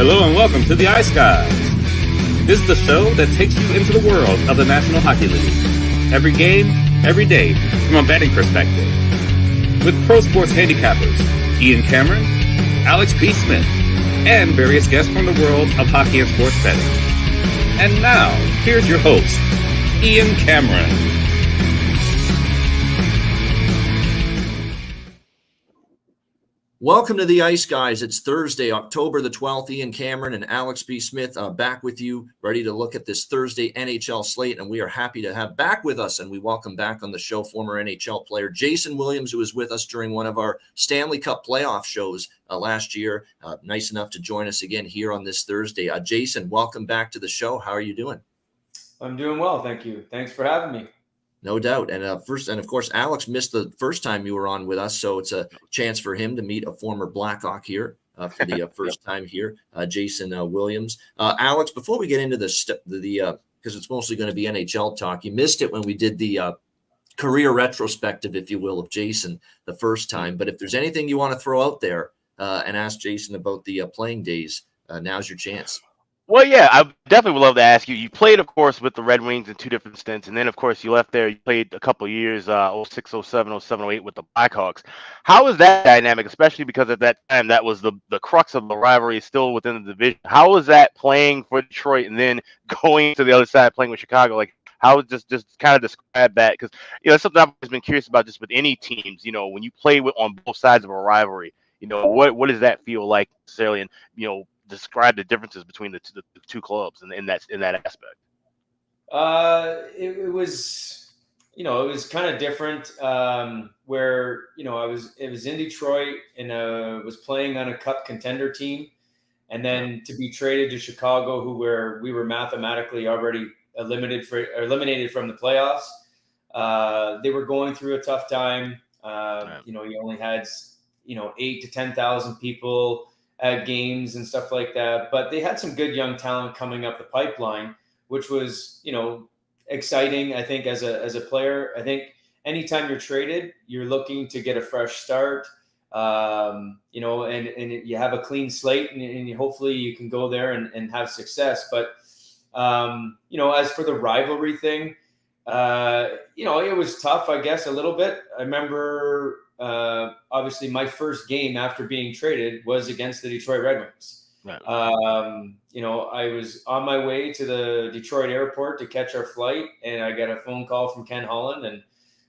Hello and welcome to the Ice Guys. This is the show that takes you into the world of the National Hockey League. Every game, every day, from a betting perspective. With pro sports handicappers, Ian Cameron, Alex P. Smith, and various guests from the world of hockey and sports betting. And now, here's your host, Ian Cameron. Welcome to the Ice Guys. It's Thursday, October the 12th. Ian Cameron and Alex B. Smith back with you, ready to look at this Thursday NHL slate. And we are happy to have back with us, and we welcome back on the show former NHL player Jason Williams, who was with us during one of our Stanley Cup playoff shows last year. Nice enough to join us again here on this Thursday. Jason, welcome back to the show. How are you doing? I'm doing well, thank you. Thanks for having me. No doubt. And of course, Alex missed the first time you were on with us, so it's a chance for him to meet a former Blackhawk here for the first time here, Jason Williams. Alex, before we get into the because it's mostly going to be NHL talk, you missed it when we did the career retrospective, if you will, of Jason the first time. But if there's anything you want to throw out there and ask Jason about the playing days, now's your chance. Well, yeah, I definitely would love to ask you. You played, of course, with the Red Wings in two different stints, and then, of course, you left there. You played a couple of years, 06, 07, 07, 08 with the Blackhawks. How was that dynamic, especially because at that time that was the crux of the rivalry still within the division? How was that playing for Detroit and then going to the other side playing with Chicago? Like, how was just kind of describe that? Because, it's something I've always been curious about just with any teams, when you play on both sides of a rivalry, what does that feel like necessarily? And, describe the differences between the two clubs in that aspect. It was kind of different where it was in Detroit and was playing on a cup contender team, and then to be traded to Chicago, where we were mathematically already eliminated from the playoffs. They were going through a tough time. You only had 8,000 to 10,000 people at games and stuff like that, but they had some good young talent coming up the pipeline, which was, exciting. I think as a player, I think anytime you're traded, you're looking to get a fresh start, and you have a clean slate, and hopefully you can go there and have success. But, as for the rivalry thing, it was tough, I guess, a little bit. I remember, obviously my first game after being traded was against the Detroit Red Wings. Right. I was on my way to the Detroit airport to catch our flight, and I got a phone call from Ken Holland and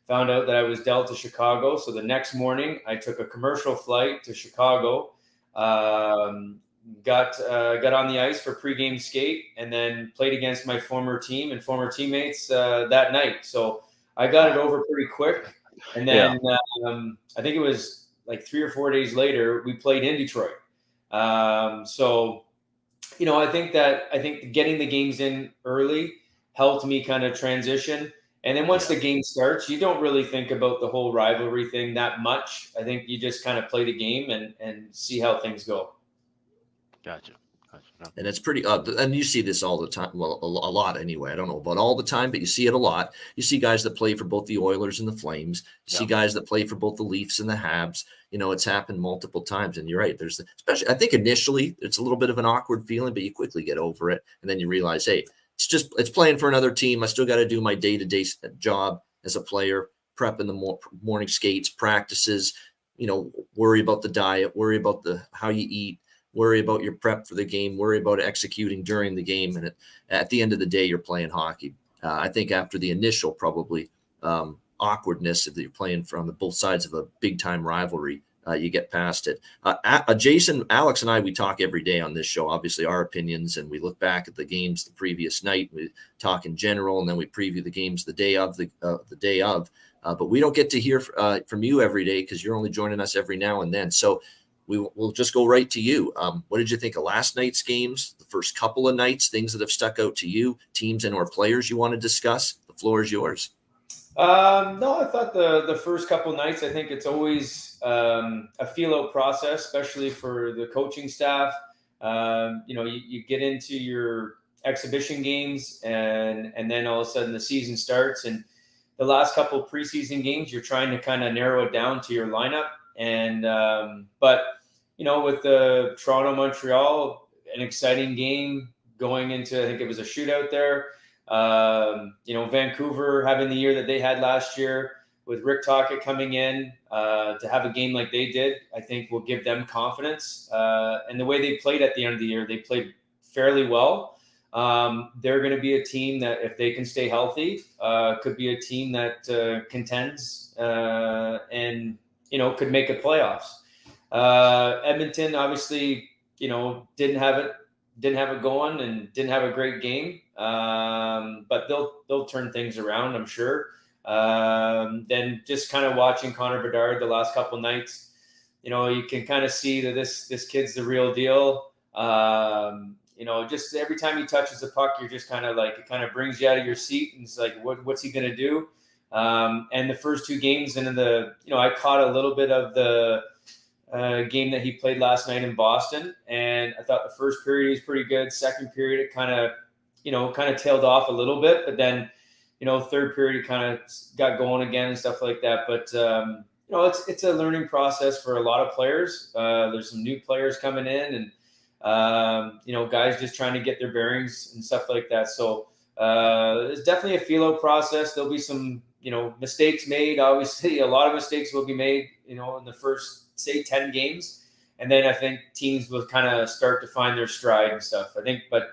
found out that I was dealt to Chicago. So the next morning I took a commercial flight to Chicago, got on the ice for pregame skate, and then played against my former team and former teammates that night. So I got it over pretty quick. And then I think it was like 3 or 4 days later, we played in Detroit. I think getting the games in early helped me kind of transition. And then once the game starts, you don't really think about the whole rivalry thing that much. I think you just kind of play the game and see how things go. Gotcha. And it's pretty, and you see this all the time. Well, a lot anyway. I don't know about all the time, but you see it a lot. You see guys that play for both the Oilers and the Flames. You see guys that play for both the Leafs and the Habs. It's happened multiple times. And you're right. Especially, I think initially it's a little bit of an awkward feeling, but you quickly get over it. And then you realize, hey, it's playing for another team. I still got to do my day-to-day job as a player, prep in the morning skates, practices, worry about the diet, worry about how you eat. Worry about your prep for the game, worry about executing during the game. And at the end of the day, you're playing hockey. I think after the initial probably awkwardness if you're playing from both sides of a big time rivalry, you get past it. Jason, Alex and I, we talk every day on this show, obviously our opinions, and we look back at the games the previous night. We talk in general, and then we preview the games the day of. But we don't get to hear from you every day because you're only joining us every now and then. So we'll just go right to you. What did you think of last night's games, the first couple of nights, things that have stuck out to you, teams and or players you want to discuss? The floor is yours. No, I thought the first couple of nights, I think it's always a feel-out process, especially for the coaching staff. You get into your exhibition games and then all of a sudden the season starts, and the last couple of preseason games, you're trying to kind of narrow it down to your lineup. And, but, with the Toronto, Montreal, an exciting game going into, I think it was a shootout there. Vancouver having the year that they had last year with Rick Tocchet coming in to have a game like they did, I think will give them confidence. And the way they played at the end of the year, they played fairly well. They're going to be a team that, if they can stay healthy, could be a team that contends and, could make a playoffs. Edmonton, obviously, didn't have it going and didn't have a great game. But they'll turn things around, I'm sure. Then just kind of watching Connor Bedard the last couple nights, you can kind of see that this kid's the real deal. Just every time he touches the puck, you're just kind of like, it kind of brings you out of your seat, and it's like, what's he going to do? And the first two games into I caught a little bit of the game that he played last night in Boston, and I thought the first period was pretty good. Second period, it kind of tailed off a little bit, but then, third period kind of got going again and stuff like that. But, it's a learning process for a lot of players. There's some new players coming in, and, guys just trying to get their bearings and stuff like that. So it's definitely a feel-out process. There'll be some, mistakes made. Obviously, a lot of mistakes will be made, in the first, say, 10 games. And then I think teams will kind of start to find their stride and stuff. I think, but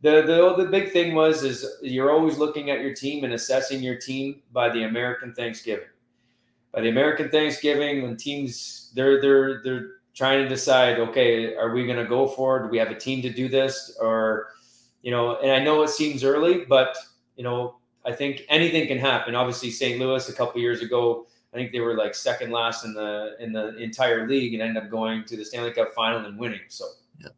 the big thing is you're always looking at your team and assessing your team by the American Thanksgiving. By the American Thanksgiving, when teams, they're trying to decide, okay, are we going to go for it? Do we have a team to do this? Or, and I know it seems early, but, I think anything can happen. Obviously, St. Louis a couple years ago, I think they were like second last in the entire league and ended up going to the Stanley Cup final and winning. So, yeah,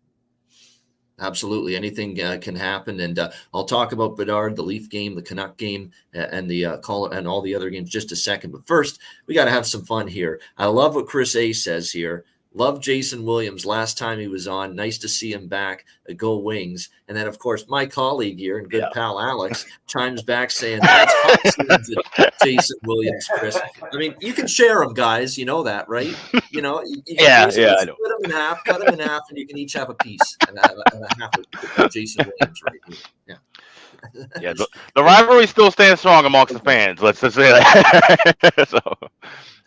absolutely, anything can happen. And I'll talk about Bedard, the Leaf game, the Canuck game, and the call and all the other games just a second. But first, we got to have some fun here. I love what Chris A says here. Love Jason Williams last time he was on. Nice to see him back. Go Wings. And then, of course, my colleague here and good pal Alex chimes back saying, that's hot Jason Williams, Chris. I mean, you can share them, guys. You know that, right? You can I know. Split them in half, cut them in half, and you can each have a piece and a half of Jason Williams right here. Yeah. The rivalry still stands strong amongst the fans. Let's just say that. So.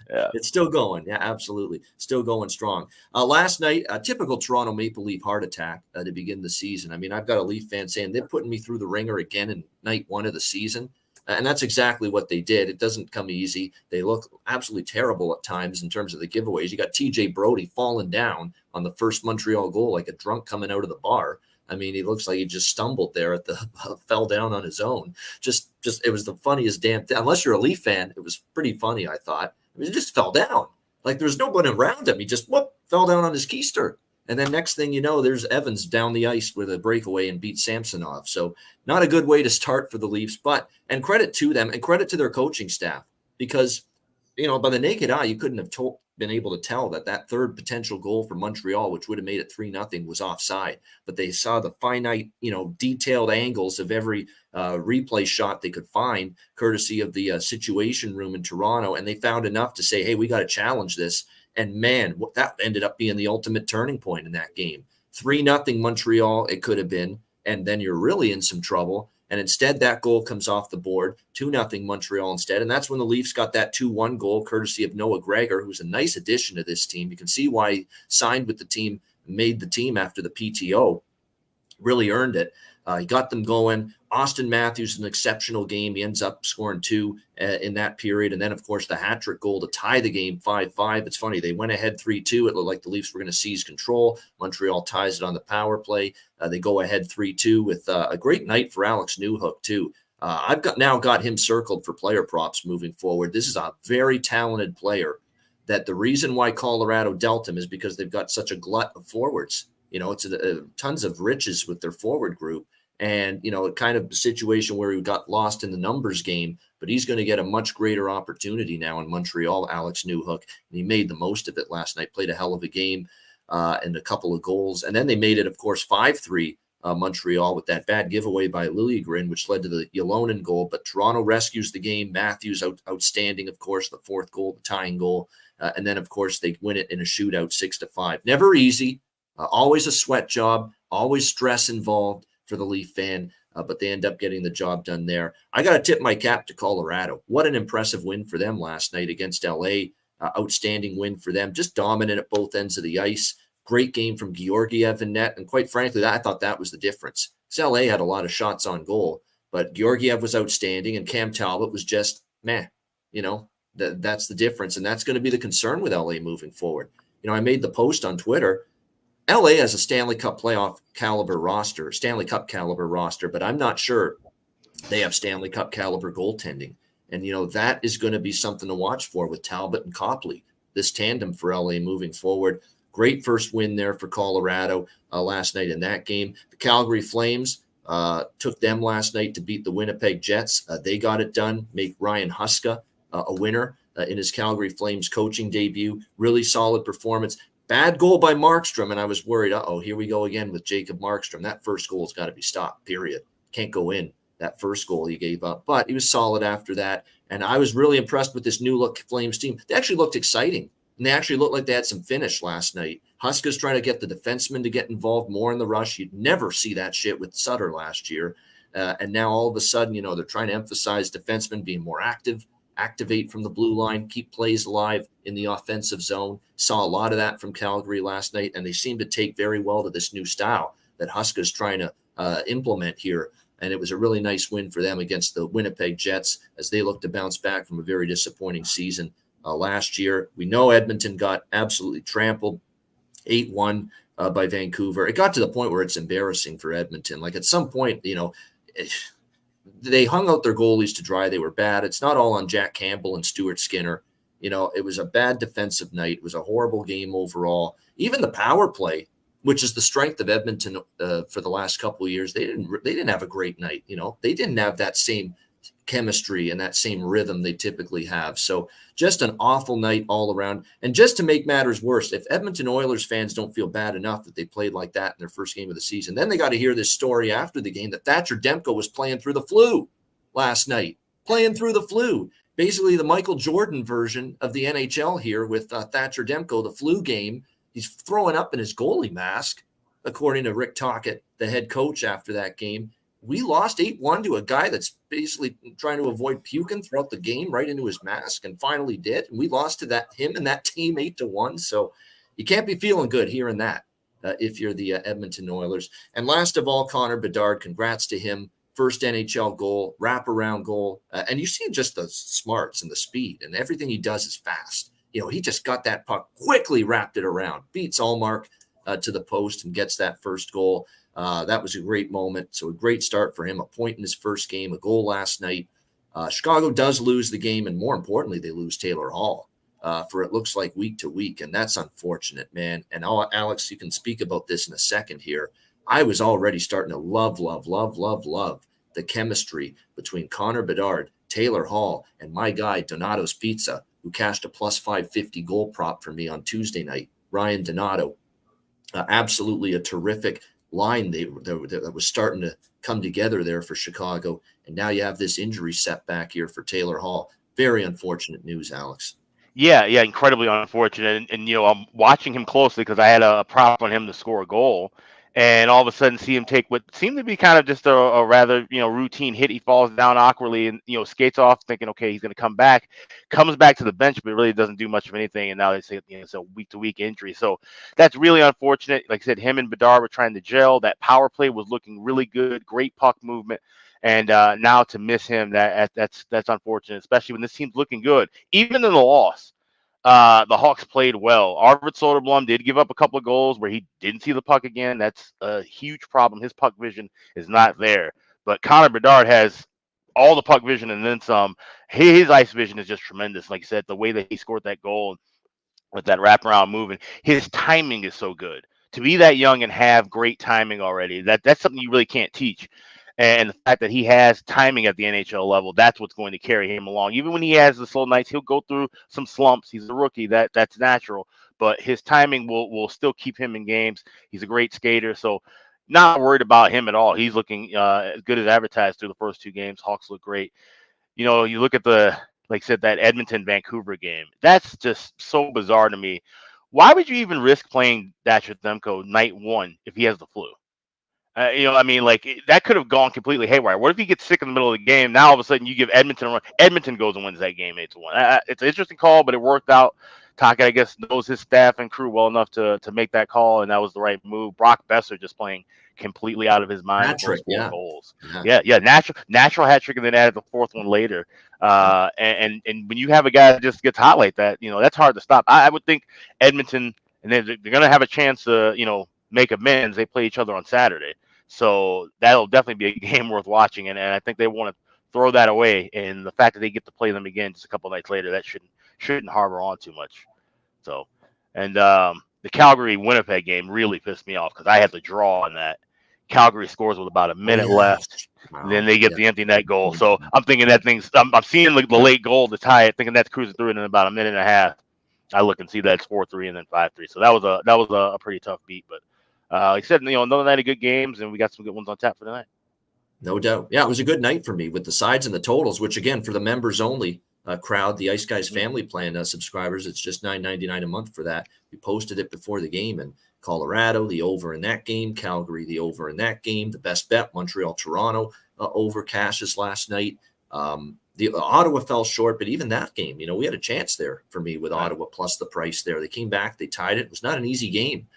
Yeah. It's still going. Yeah, absolutely. Still going strong. Last night, a typical Toronto Maple Leaf heart attack to begin the season. I mean, I've got a Leaf fan saying they're putting me through the ringer again in night one of the season. And that's exactly what they did. It doesn't come easy. They look absolutely terrible at times in terms of the giveaways. You got TJ Brody falling down on the first Montreal goal like a drunk coming out of the bar. I mean, he looks like he just stumbled there fell down on his own. Just it was the funniest damn thing. Unless you're a Leaf fan, it was pretty funny, I thought. I mean, he just fell down. Like there was nobody around him. He just fell down on his keister. And then next thing you know, there's Evans down the ice with a breakaway and beat Samsonov. So not a good way to start for the Leafs, and credit to them and credit to their coaching staff because, by the naked eye, you couldn't have been able to tell that third potential goal for Montreal, which would have made it 3-0, was offside. But they saw the finite, detailed angles of every replay shot they could find, courtesy of the Situation Room in Toronto. And they found enough to say, hey, we got to challenge this. And man, that ended up being the ultimate turning point in that game. 3-0 Montreal, it could have been. And then you're really in some trouble. And instead, that goal comes off the board, 2-0 Montreal instead. And that's when the Leafs got that 2-1 goal, courtesy of Noah Gregor, who's a nice addition to this team. You can see why he signed with the team, made the team after the PTO. Really earned it. He got them going. Austin Matthews, an exceptional game. He ends up scoring 2 in that period. And then, of course, the hat-trick goal to tie the game 5-5. It's funny. They went ahead 3-2. It looked like the Leafs were going to seize control. Montreal ties it on the power play. They go ahead 3-2 with a great night for Alex Newhook, too. I've now got him circled for player props moving forward. This is a very talented player that the reason why Colorado dealt him is because they've got such a glut of forwards. It's tons of riches with their forward group. And, kind of a situation where he got lost in the numbers game, but he's going to get a much greater opportunity now in Montreal, Alex Newhook. And he made the most of it last night, played a hell of a game and a couple of goals. And then they made it, of course, 5-3 Montreal with that bad giveaway by Liljegren, which led to the Ylonen goal. But Toronto rescues the game. Matthews outstanding, of course, the fourth goal, the tying goal. And then, of course, they win it in a shootout 6-5. Never easy. Always a sweat job, Always stress involved for the Leaf fan, but they end up getting the job done there. I got to tip my cap to Colorado. What an impressive win for them last night against LA. Outstanding win for them. Just dominant at both ends of the ice. Great game from Georgiev in net. And quite frankly, I thought that was the difference. Because LA had a lot of shots on goal, but Georgiev was outstanding and Cam Talbot was just meh. That's the difference. And that's going to be the concern with LA moving forward. I made the post on Twitter. LA has a Stanley Cup caliber roster, but I'm not sure they have Stanley Cup caliber goaltending. And, that is going to be something to watch for with Talbot and Copley, this tandem for LA moving forward. Great first win there for Colorado last night in that game. The Calgary Flames took them last night to beat the Winnipeg Jets. They got it done, make Ryan Huska a winner in his Calgary Flames coaching debut. Really solid performance. Bad goal by Markstrom, and I was worried, here we go again with Jacob Markstrom. That first goal has got to be stopped, period. Can't go in, that first goal he gave up. But he was solid after that, and I was really impressed with this new-look Flames team. They actually looked exciting, and they actually looked like they had some finish last night. Huska's trying to get the defensemen to get involved more in the rush. You'd never see that shit with Sutter last year. And now all of a sudden, they're trying to emphasize defensemen being more active, activate from the blue line, keep plays alive in the offensive zone. Saw a lot of that from Calgary last night, and they seem to take very well to this new style that Huska's trying to implement here. And it was a really nice win for them against the Winnipeg Jets as they look to bounce back from a very disappointing season last year. We know Edmonton got absolutely trampled 8-1 by Vancouver. It got to the point where it's embarrassing for Edmonton. Like at some point, they hung out their goalies to dry. They were bad. It's not all on Jack Campbell and Stuart Skinner. It was a bad defensive night. It was a horrible game overall. Even the power play, which is the strength of Edmonton for the last couple of years, they didn't have a great night. They didn't have that same chemistry and that same rhythm they typically have. So just an awful night all around. And just to make matters worse, if Edmonton Oilers fans don't feel bad enough that they played like that in their first game of the season, then they got to hear this story after the game that Thatcher Demko was playing through the flu last night, basically the Michael Jordan version of the NHL here with Thatcher Demko, the flu game. He's throwing up in his goalie mask, according to Rick Tocchet, the head coach after that game. We lost 8-1 to a guy that's basically trying to avoid puking throughout the game right into his mask and finally did. And we lost to him and that team 8-1. So you can't be feeling good hearing that if you're the Edmonton Oilers. And last of all, Connor Bedard, congrats to him. First NHL goal, wraparound goal. And you see just the smarts and the speed and everything he does is fast. He just got that puck, quickly wrapped it around, beats Allmark to the post and gets that first goal. That was a great moment. So a great start for him, a point in his first game, a goal last night. Chicago does lose the game, and more importantly, they lose Taylor Hall for it looks like week to week, and that's unfortunate, man. And Alex, you can speak about this in a second here. I was already starting to love the chemistry between Connor Bedard, Taylor Hall, and my guy Donato's Pizza, who cashed a plus 550 goal prop for me on Tuesday night. Ryan Donato, absolutely a terrific line that was starting to come together there for Chicago. And now you have this injury setback here for Taylor Hall. Very unfortunate news, Alex. Yeah, incredibly unfortunate. And I'm watching him closely because I had a prop on him to score a goal. And all of a sudden see him take what seemed to be kind of just a rather, routine hit. He falls down awkwardly and, skates off thinking, okay, he's going to come back, comes back to the bench, but really doesn't do much of anything. And now they say it's a week-to-week injury. So that's really unfortunate. Like I said, him and Bedard were trying to gel. That power play was looking really good, great puck movement. And now to miss him, that's unfortunate, especially when this team's looking good. Even in the loss, the Hawks played well. Arvid Soderblom did give up a couple of goals where he didn't see the puck again. That's a huge problem. His puck vision is not there. But Connor Bedard has all the puck vision and then some. His ice vision is just tremendous. Like I said, the way that he scored that goal with that wraparound move, and his timing is so good. To be that young and have great timing already, that's something you really can't teach. And the fact that he has timing at the NHL level, that's what's going to carry him along. Even when he has the slow nights, he'll go through some slumps. He's a rookie. That's natural. But his timing will still keep him in games. He's a great skater. So not worried about him at all. He's looking as good as advertised through the first two games. Hawks look great. You look at like I said, that Edmonton-Vancouver game. That's just so bizarre to me. Why would you even risk playing Thatcher Demko night one if he has the flu? That could have gone completely haywire. What if he gets sick in the middle of the game? Now all of a sudden you give Edmonton a run. Edmonton goes and wins that game 8-1. It's an interesting call, but it worked out. Tocchet, I guess, knows his staff and crew well enough to make that call, and that was the right move. Brock Besser just playing completely out of his mind. Hat-trick, four goals. Yeah. Natural hat trick, and then added the fourth one later. And when you have a guy that just gets hot like that, that's hard to stop. I would think Edmonton, and they're going to have a chance to, make amends. They play each other on Saturday. So that'll definitely be a game worth watching. And I think they want to throw that away. And the fact that they get to play them again just a couple nights later, that shouldn't harbor on too much. So, and the Calgary-Winnipeg game really pissed me off because I had the draw on that. Calgary scores with about a minute left. Wow. And then they get the empty net goal. So I'm thinking I'm seeing the late goal to tie it, thinking that's cruising through it in about a minute and a half. I look and see that it's 4-3 and then 5-3. So that was a pretty tough beat. But like I said, another night of good games, and we got some good ones on tap for tonight. No doubt. Yeah, it was a good night for me with the sides and the totals, which, again, for the members only crowd, the Ice Guys family plan subscribers, it's just $9.99 a month for that. We posted it before the game, and Colorado, the over in that game, Calgary, the over in that game, the best bet, Montreal, Toronto, over cashes last night. The Ottawa fell short, but even that game, we had a chance there for me with Ottawa plus the price there. They came back, they tied it. It was not an easy game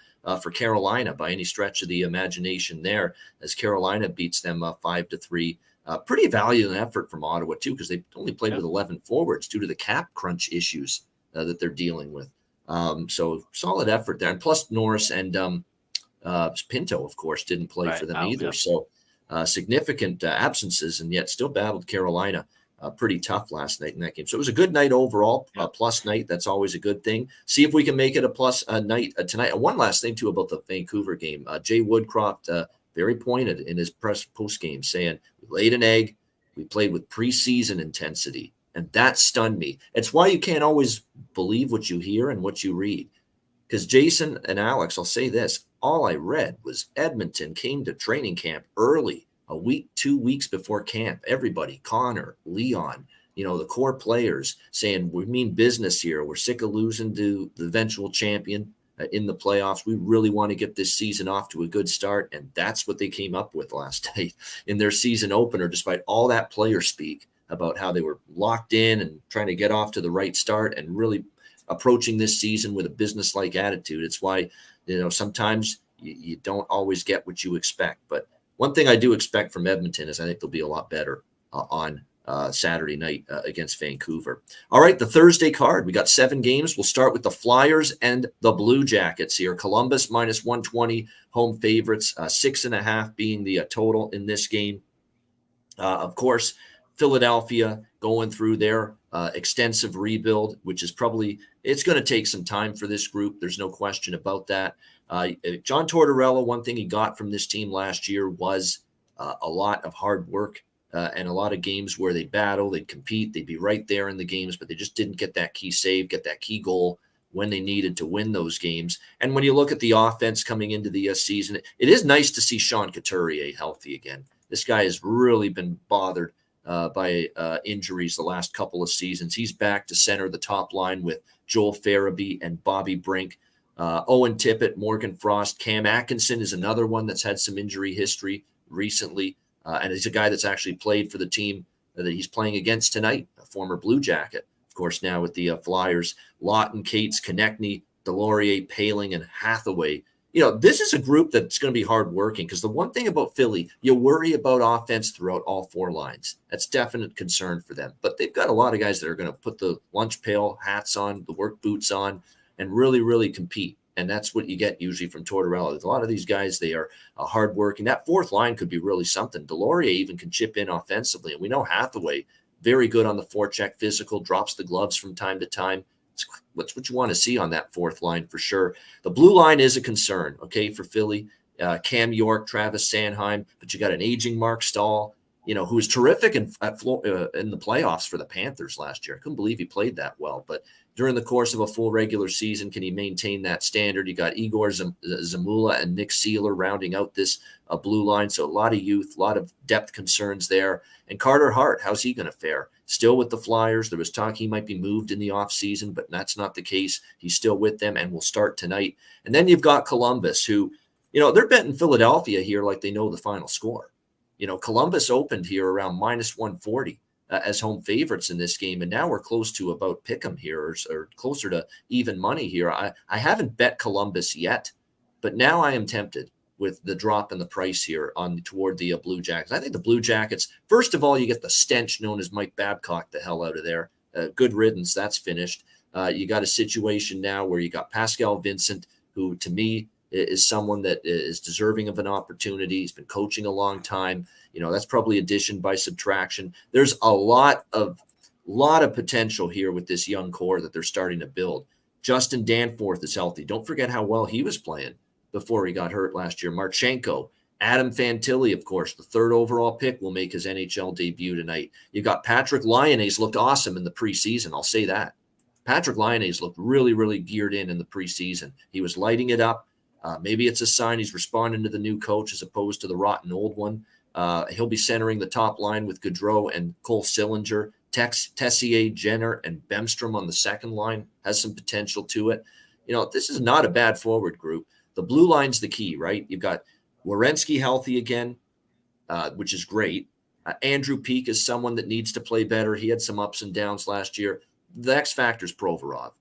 for Carolina by any stretch of the imagination there, as Carolina beats them 5-3. Pretty valiant effort from Ottawa, too, because they only played with 11 forwards due to the cap crunch issues that they're dealing with. So solid effort there. And plus Norris and Pinto, of course, didn't play for them either. Yeah. So significant absences, and yet still battled Carolina pretty tough last night in that game. So it was a good night overall, plus night. That's always a good thing. See if we can make it a plus night tonight. And one last thing, too, about the Vancouver game. Jay Woodcroft, very pointed in his post game, saying, we laid an egg. We played with preseason intensity. And that stunned me. It's why you can't always believe what you hear and what you read. Because Jason and Alex, I'll say this, all I read was Edmonton came to training camp early, a week, 2 weeks before camp. Everybody, Connor, Leon, the core players saying, we mean business here. We're sick of losing to the eventual champion in the playoffs. We really want to get this season off to a good start. And that's what they came up with last night in their season opener, despite all that player speak about how they were locked in and trying to get off to the right start and really approaching this season with a business-like attitude. It's why, sometimes you don't always get what you expect. But one thing I do expect from Edmonton is I think they'll be a lot better on Saturday night against Vancouver. All right, the Thursday card. We got 7 games. We'll start with the Flyers and the Blue Jackets here. Columbus minus 120, home favorites, 6.5 being the total in this game. Of course, Philadelphia going through their extensive rebuild, which is it's going to take some time for this group. There's no question about that. John Tortorella, one thing he got from this team last year was a lot of hard work and a lot of games where they'd battle, they'd compete, they'd be right there in the games, but they just didn't get that key save, get that key goal when they needed to win those games. And when you look at the offense coming into the season, it is nice to see Sean Couturier healthy again. This guy has really been bothered by injuries the last couple of seasons. He's back to center the top line with Joel Farabee and Bobby Brink. Owen Tippett, Morgan Frost, Cam Atkinson is another one that's had some injury history recently. And he's a guy that's actually played for the team that he's playing against tonight, a former Blue Jacket. Of course, now with the Flyers, Lawton, Cates, Konechny, Delorier, Paling, and Hathaway. This is a group that's going to be hardworking because the one thing about Philly, you worry about offense throughout all 4 lines. That's definite concern for them. But they've got a lot of guys that are going to put the lunch pail hats on, the work boots on, and really, really compete. And that's what you get usually from Tortorella. A lot of these guys, they are hardworking. That 4th line could be really something. Delorier even can chip in offensively. And we know Hathaway, very good on the forecheck, physical, drops the gloves from time to time. That's what you want to see on that 4th line for sure. The blue line is a concern, okay, for Philly. Cam York, Travis Sanheim, but you got an aging Mark Stahl, who was terrific in the playoffs for the Panthers last year. I couldn't believe he played that well. But during the course of a full regular season, can he maintain that standard? You got Igor Zamula and Nick Seeler rounding out this blue line. So a lot of youth, a lot of depth concerns there. And Carter Hart, how's he going to fare? Still with the Flyers. There was talk he might be moved in the offseason, but that's not the case. He's still with them and will start tonight. And then you've got Columbus, who, they're betting Philadelphia here like they know the final score. Columbus opened here around minus 140 as home favorites in this game, and now we're close to about pick'em here, or closer to even money here. I haven't bet Columbus yet, but now I am tempted with the drop in the price here toward the Blue Jackets. I think the Blue Jackets, first of all, you get the stench known as Mike Babcock the hell out of there. Good riddance, that's finished. You got a situation now where you got Pascal Vincent, who to me is someone that is deserving of an opportunity. He's been coaching a long time. That's probably addition by subtraction. There's a lot of potential here with this young core that they're starting to build. Justin Danforth is healthy. Don't forget how well he was playing before he got hurt last year. Marchenko, Adam Fantilli, of course, the 3rd overall pick, will make his NHL debut tonight. You got Patrick Lyonnais, looked awesome in the preseason. I'll say that. Patrick Lyonnais looked really, really geared in the preseason. He was lighting it up. Maybe it's a sign he's responding to the new coach as opposed to the rotten old one. He'll be centering the top line with Gaudreau and Cole Sillinger. Tessier, Jenner, and Bemstrom on the second line has some potential to it. This is not a bad forward group. The blue line's the key, right? You've got Werenski healthy again, which is great. Andrew Peeke is someone that needs to play better. He had some ups and downs last year. The X factor is Provorov.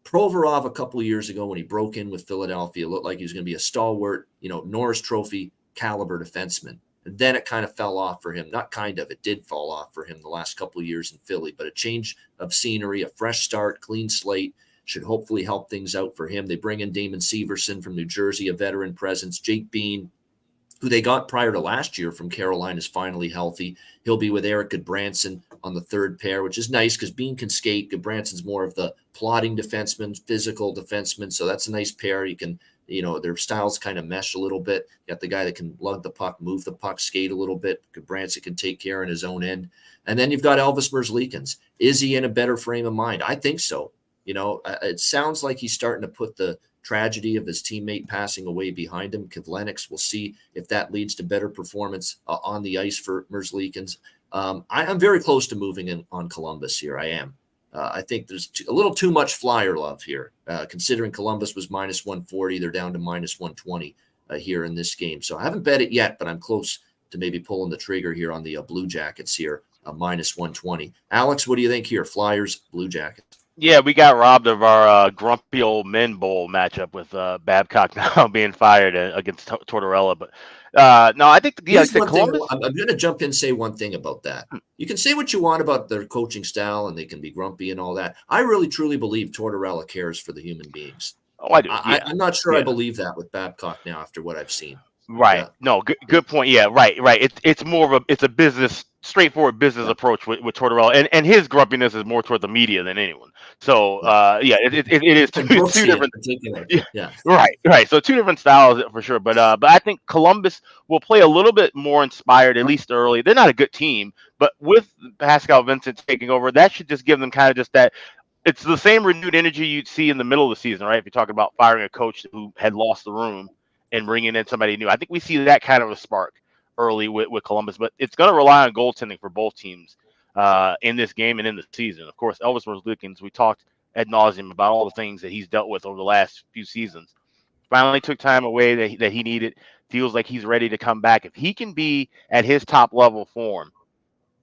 Provorov a couple of years ago when he broke in with Philadelphia looked like he was going to be a stalwart, Norris Trophy caliber defenseman. And then it kind of fell off for him. Not kind of, it did fall off for him the last couple of years in Philly, but a change of scenery, a fresh start, clean slate should hopefully help things out for him. They bring in Damon Severson from New Jersey, a veteran presence. Jake Bean, who they got prior to last year from Carolina, is finally healthy. He'll be with Eric Goodbranson on the 3rd pair, which is nice because Bean can skate. Goodbranson's more of the plotting defenseman, physical defenseman. So that's a nice pair. You can, their styles kind of mesh a little bit. You got the guy that can lug the puck, move the puck, skate a little bit. Goodbranson can take care in his own end. And then you've got Elvis Merzlikins. Is he in a better frame of mind? I think so. It sounds like he's starting to put the tragedy of his teammate passing away behind him. Kivlenix, we'll see if that leads to better performance on the ice for Merzlikins. I'm very close to moving in on Columbus here. I am. I think there's a little too much flyer love here, considering Columbus was minus 140. They're down to minus 120 here in this game. So I haven't bet it yet, but I'm close to maybe pulling the trigger here on the Blue Jackets here, minus 120. Alex, what do you think here? Flyers, Blue Jackets. Yeah, we got robbed of our grumpy old men bowl matchup with Babcock now being fired against Tortorella. But no, I think Columbus. I'm going to jump in and say one thing about that. You can say what you want about their coaching style, and they can be grumpy and all that. I really truly believe Tortorella cares for the human beings. Oh, I do. Yeah. I'm not sure I believe that with Babcock now after what I've seen. Right. Yeah. No, good point. Yeah, right. It's more of a business, straightforward business approach with Tortorella, and his grumpiness is more toward the media than anyone. So it is two different. Yeah. Right. So 2 different styles for sure. But I think Columbus will play a little bit more inspired, at least early. They're not a good team, but with Pascal Vincent taking over, that should just give them kind of just that. It's the same renewed energy you'd see in the middle of the season, right? If you're talking about firing a coach who had lost the room and bringing in somebody new. I think we see that kind of a spark early with Columbus, but it's going to rely on goaltending for both teams in this game and in the season. Of course, Elvis Merzlikins, we talked ad nauseum about all the things that he's dealt with over the last few seasons. Finally took time away that he needed. Feels like he's ready to come back. If he can be at his top level form,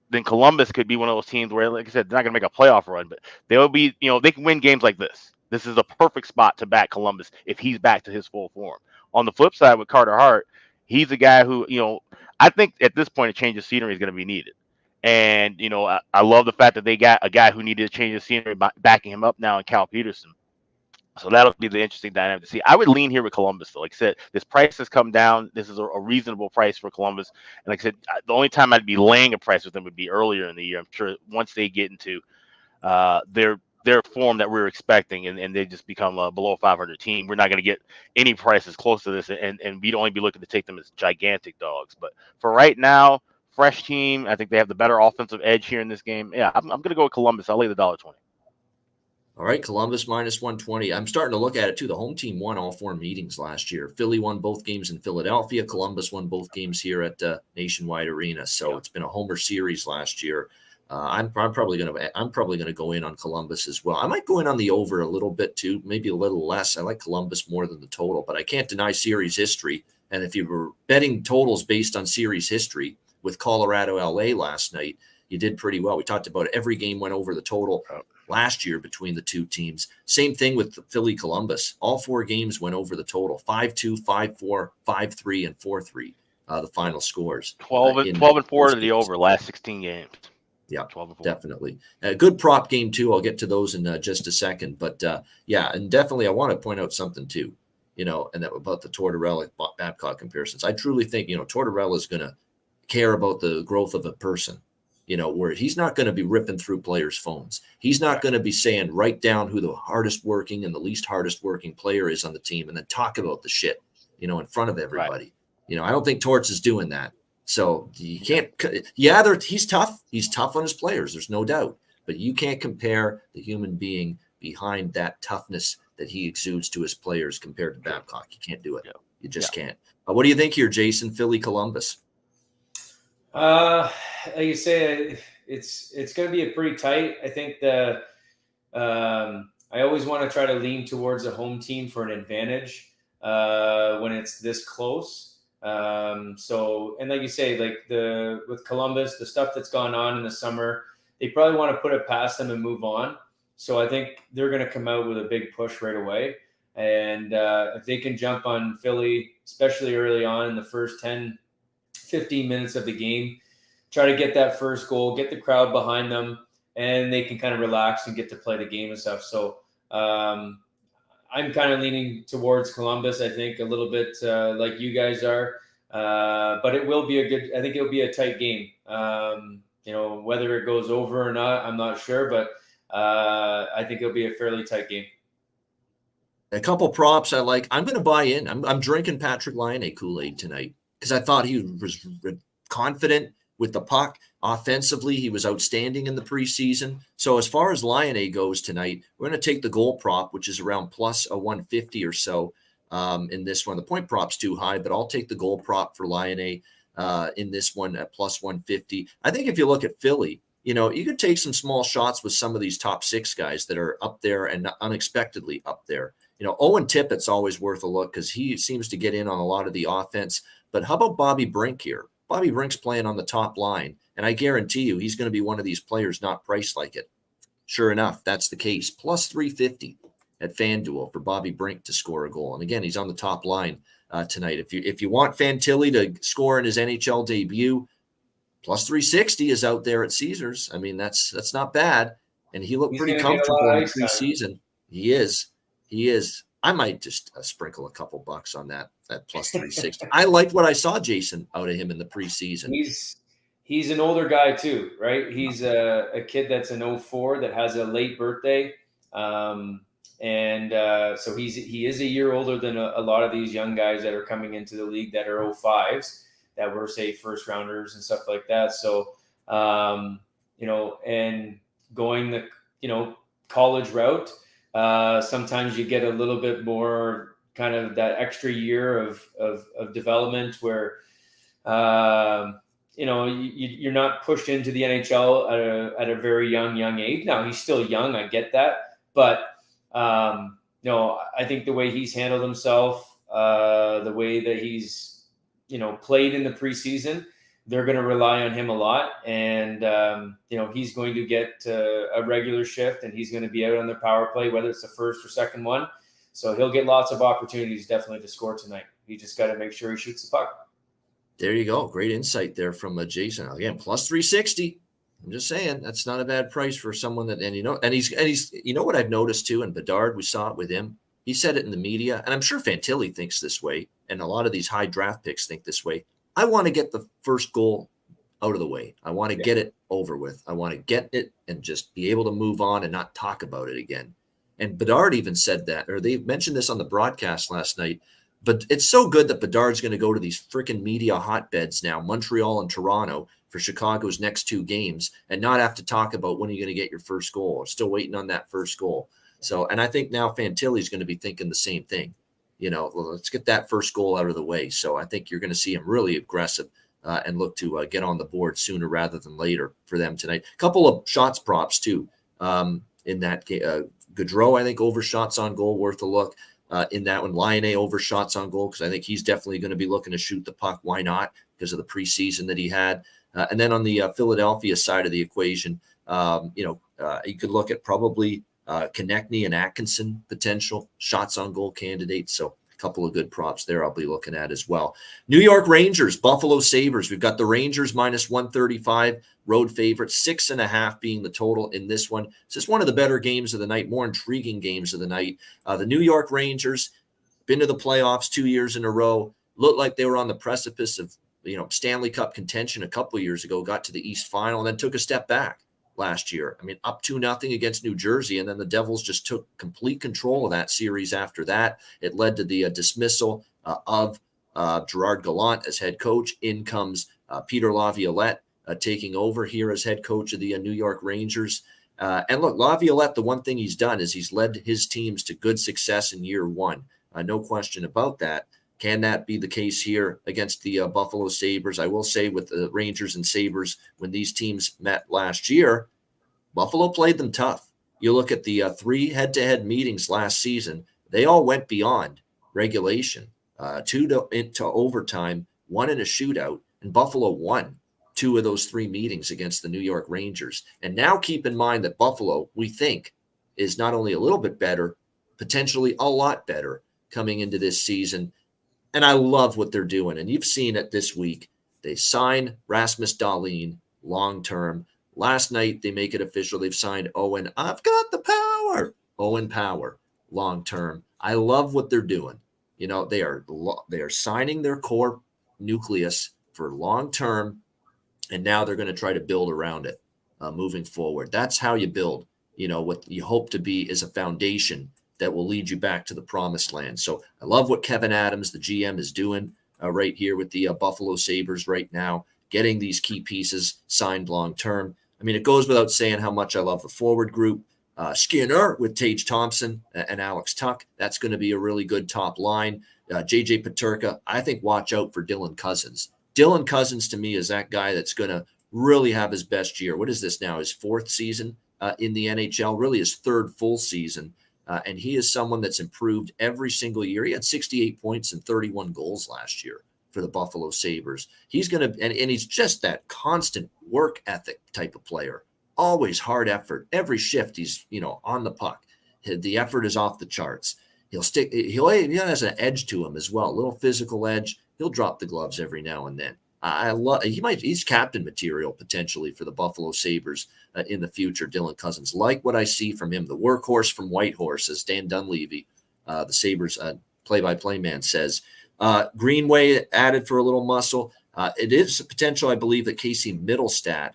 then Columbus could be one of those teams where, like I said, they're not going to make a playoff run, but they'll be, they can win games like this. This is a perfect spot to back Columbus if he's back to his full form. On the flip side with Carter Hart, he's a guy who, I think at this point a change of scenery is going to be needed. And, I love the fact that they got a guy who needed a change of scenery backing him up now in Cal Peterson. So that'll be the interesting dynamic to see. I would lean here with Columbus, though. Like I said, this price has come down. This is a reasonable price for Columbus. And like I said, the only time I'd be laying a price with them would be earlier in the year. I'm sure once they get into their form that we're expecting and they just become a below 500 team, we're not going to get any prices close to this. And we'd only be looking to take them as gigantic dogs. But for right now, fresh team. I think they have the better offensive edge here in this game. Yeah, I'm going to go with Columbus. I'll lay the $1.20. All right, Columbus minus 120. I'm starting to look at it, too. The home team won all 4 meetings last year. Philly won both games in Philadelphia. Columbus won both games here at Nationwide Arena. So It's been a homer series last year. I'm probably going to go in on Columbus as well. I might go in on the over a little bit, too, maybe a little less. I like Columbus more than the total, but I can't deny series history. And if you were betting totals based on series history with Colorado LA last night, you did pretty well. We talked about every game went over the total last year between the two teams. Same thing with Philly Columbus. All 4 games went over the total: 5-2, 5-4, 5-3, and 4-3. The final scores. 12 and 4 to the over last 16 games. Yeah, 12 and 4. definitely. A good prop game too. I'll get to those in just a second. But yeah, and definitely I want to point out something too, and that about the Tortorella Babcock comparisons. I truly think, Tortorella is going to care about the growth of a person, where he's not going to be ripping through players' phones. He's not going to be saying, write down who the hardest working and the least hardest working player is on the team and then talk about the shit, in front of everybody. Right. I don't think Torts is doing that. So you can't, he's tough. He's tough on his players. There's no doubt, but you can't compare the human being behind that toughness that he exudes to his players compared to Babcock. You can't do it. You just can't. What do you think here, Jason? Philly Columbus? Like you say, it's going to be a pretty tight. I think I always want to try to lean towards a home team for an advantage when it's this close. And like you say, with Columbus, the stuff that's gone on in the summer, they probably want to put it past them and move on. So I think they're going to come out with a big push right away. And if they can jump on Philly, especially early on in the first 10, 15 minutes of the game, try to get that first goal, get the crowd behind them, and they can kind of relax and get to play the game and stuff. So I'm kind of leaning towards Columbus, I think, a little bit like you guys are. But it will be I think it'll be a tight game. Whether it goes over or not, I'm not sure, but I think it'll be a fairly tight game. A couple props I like. I'm going to buy in. I'm drinking Patrick Laine Kool-Aid tonight because I thought he was confident with the puck. Offensively, he was outstanding in the preseason. So as far as Laine goes tonight, we're going to take the goal prop, which is around plus a 150 or so in this one. The point prop's too high, but I'll take the goal prop for Laine in this one at plus 150. I think if you look at Philly, you could take some small shots with some of these top 6 guys that are up there and unexpectedly up there. Owen Tippett's always worth a look because he seems to get in on a lot of the offense. But how about Bobby Brink here? Bobby Brink's playing on the top line, and I guarantee you he's going to be one of these players not priced like it. Sure enough, that's the case. Plus 350 at FanDuel for Bobby Brink to score a goal. And again, he's on the top line tonight. If you want Fantilli to score in his NHL debut, plus 360 is out there at Caesars. I mean, that's not bad. And he looked pretty comfortable in the preseason. He is. I might just sprinkle a couple bucks on that plus 360. I liked what I saw, Jason, out of him in the preseason. He's an older guy too, right? He's a kid that's an 04 that has a late birthday. So he is a year older than a lot of these young guys that are coming into the league that are 05s that were, say, first rounders and stuff like that. So, and going the, college route, sometimes you get a little bit more kind of that extra year of development where, you're not pushed into the NHL at a very young age. Now he's still young. I get that. But, I think the way he's handled himself, the way that he's, played in the preseason, they're going to rely on him a lot. And, he's going to get a regular shift and he's going to be out on the power play, whether it's the first or second one. So he'll get lots of opportunities definitely to score tonight. He just got to make sure he shoots the puck. There you go. Great insight there from Jason. Again, plus 360. I'm just saying that's not a bad price for someone that, and he's what I've noticed too, and Bedard, we saw it with him. He said it in the media, and I'm sure Fantilli thinks this way, and a lot of these high draft picks think this way. I want to get the first goal out of the way. I want to get it over with. I want to get it and just be able to move on and not talk about it again. And Bedard even said that, or they mentioned this on the broadcast last night. But it's so good that Bedard's going to go to these freaking media hotbeds now, Montreal and Toronto, for Chicago's next 2 games, and not have to talk about when you're going to get your first goal. I'm still waiting on that first goal. So, and I think now Fantilli's going to be thinking the same thing. Let's get that first goal out of the way. So I think you're going to see him really aggressive and look to get on the board sooner rather than later for them tonight. A couple of shots props too in that game. Gaudreau, I think, over shots on goal worth a look. in that one. Laine over shots on goal because I think he's definitely going to be looking to shoot the puck. Why not? Because of the preseason that he had. And then on the Philadelphia side of the equation, you could look at probably Konechny and Atkinson potential shots on goal candidates. So a couple of good props there I'll be looking at as well. New York Rangers, Buffalo Sabres. We've got the Rangers minus 135, road favorite, 6.5 being the total in this one. This is one of the better games of the night, more intriguing games of the night. The New York Rangers, been to the playoffs 2 years in a row, looked like they were on the precipice of Stanley Cup contention a couple of years ago, got to the East Final, and then took a step back last year. I mean, up 2-0 against New Jersey, and then the Devils just took complete control of that series after that. It led to the dismissal of Gerard Gallant as head coach. In comes Peter Laviolette taking over here as head coach of the New York Rangers. And look, Laviolette, the one thing he's done is he's led his teams to good success in year one. No question about that. Can that be the case here against the Buffalo Sabres? I will say with the Rangers and Sabres, when these teams met last year, Buffalo played them tough. You look at the 3 head-to-head meetings last season, they all went beyond regulation, 2 into overtime, 1 in a shootout, and Buffalo won 2 of those 3 meetings against the New York Rangers. And now keep in mind that Buffalo, we think, is not only a little bit better, potentially a lot better coming into this season. And I love what they're doing. And you've seen it this week. They sign Rasmus Dahlin long-term. Last night, they make it official. They've signed Owen. I've got the power. Owen Power long-term. I love what they're doing. They are signing their core nucleus for long-term. And now they're going to try to build around it moving forward. That's how you build, what you hope to be is a foundation that will lead you back to the promised land. So I love what Kevin Adams, the GM, is doing right here with the Buffalo Sabres right now, getting these key pieces signed long-term. I mean, it goes without saying how much I love the forward group. Skinner with Tage Thompson and Alex Tuck. That's going to be a really good top line. JJ Peterka, I think watch out for Dylan Cousins. Dylan Cousins, to me, is that guy that's going to really have his best year. What is this now, his 4th season in the NHL, really his 3rd full season. And he is someone that's improved every single year. He had 68 points and 31 goals last year for the Buffalo Sabres. He's going to, and he's just that constant work ethic type of player. Always hard effort. Every shift he's, on the puck. The effort is off the charts. He has an edge to him as well, a little physical edge. He'll drop the gloves every now and then. He's captain material potentially for the Buffalo Sabres in the future. Dylan Cousins, like what I see from him, the workhorse from Whitehorse, as Dan Dunleavy, the Sabres play-by-play man, says. Greenway added for a little muscle. It is a potential, I believe, that Casey Middlestat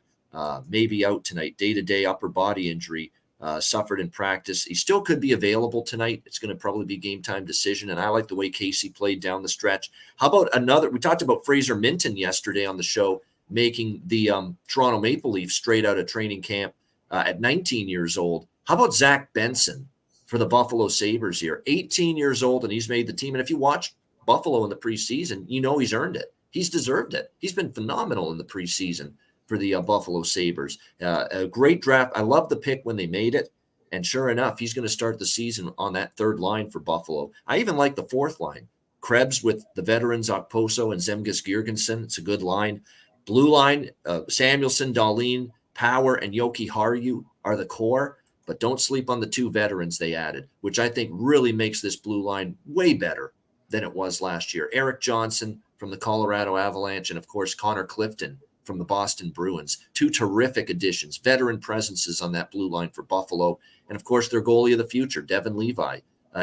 may be out tonight, day-to-day upper body injury, suffered in practice. He still could be available tonight. It's going to probably be game time decision. And I like the way Casey played down the stretch. How about we talked about Fraser Minton yesterday on the show, making the Toronto Maple Leafs straight out of training camp at 19 years old. How about Zach Benson for the Buffalo Sabres here? 18 years old, and he's made the team. And if you watch Buffalo in the preseason, he's earned it. He's deserved it. He's been phenomenal in the preseason for the Buffalo Sabres. A great draft. I love the pick when they made it. And sure enough, he's going to start the season on that 3rd line for Buffalo. I even like the 4th line. Krebs with the veterans Okposo and Zemgus Girgensson. It's a good line. Blue line, Samuelson, Dahlin, Power, and Yoki Haru are the core. But don't sleep on the 2 veterans they added, which I think really makes this blue line way better than it was last year. Eric Johnson from the Colorado Avalanche, and of course, Connor Clifton from the Boston Bruins. 2 terrific additions, veteran presences on that blue line for Buffalo. And of course, their goalie of the future, Devin Levi,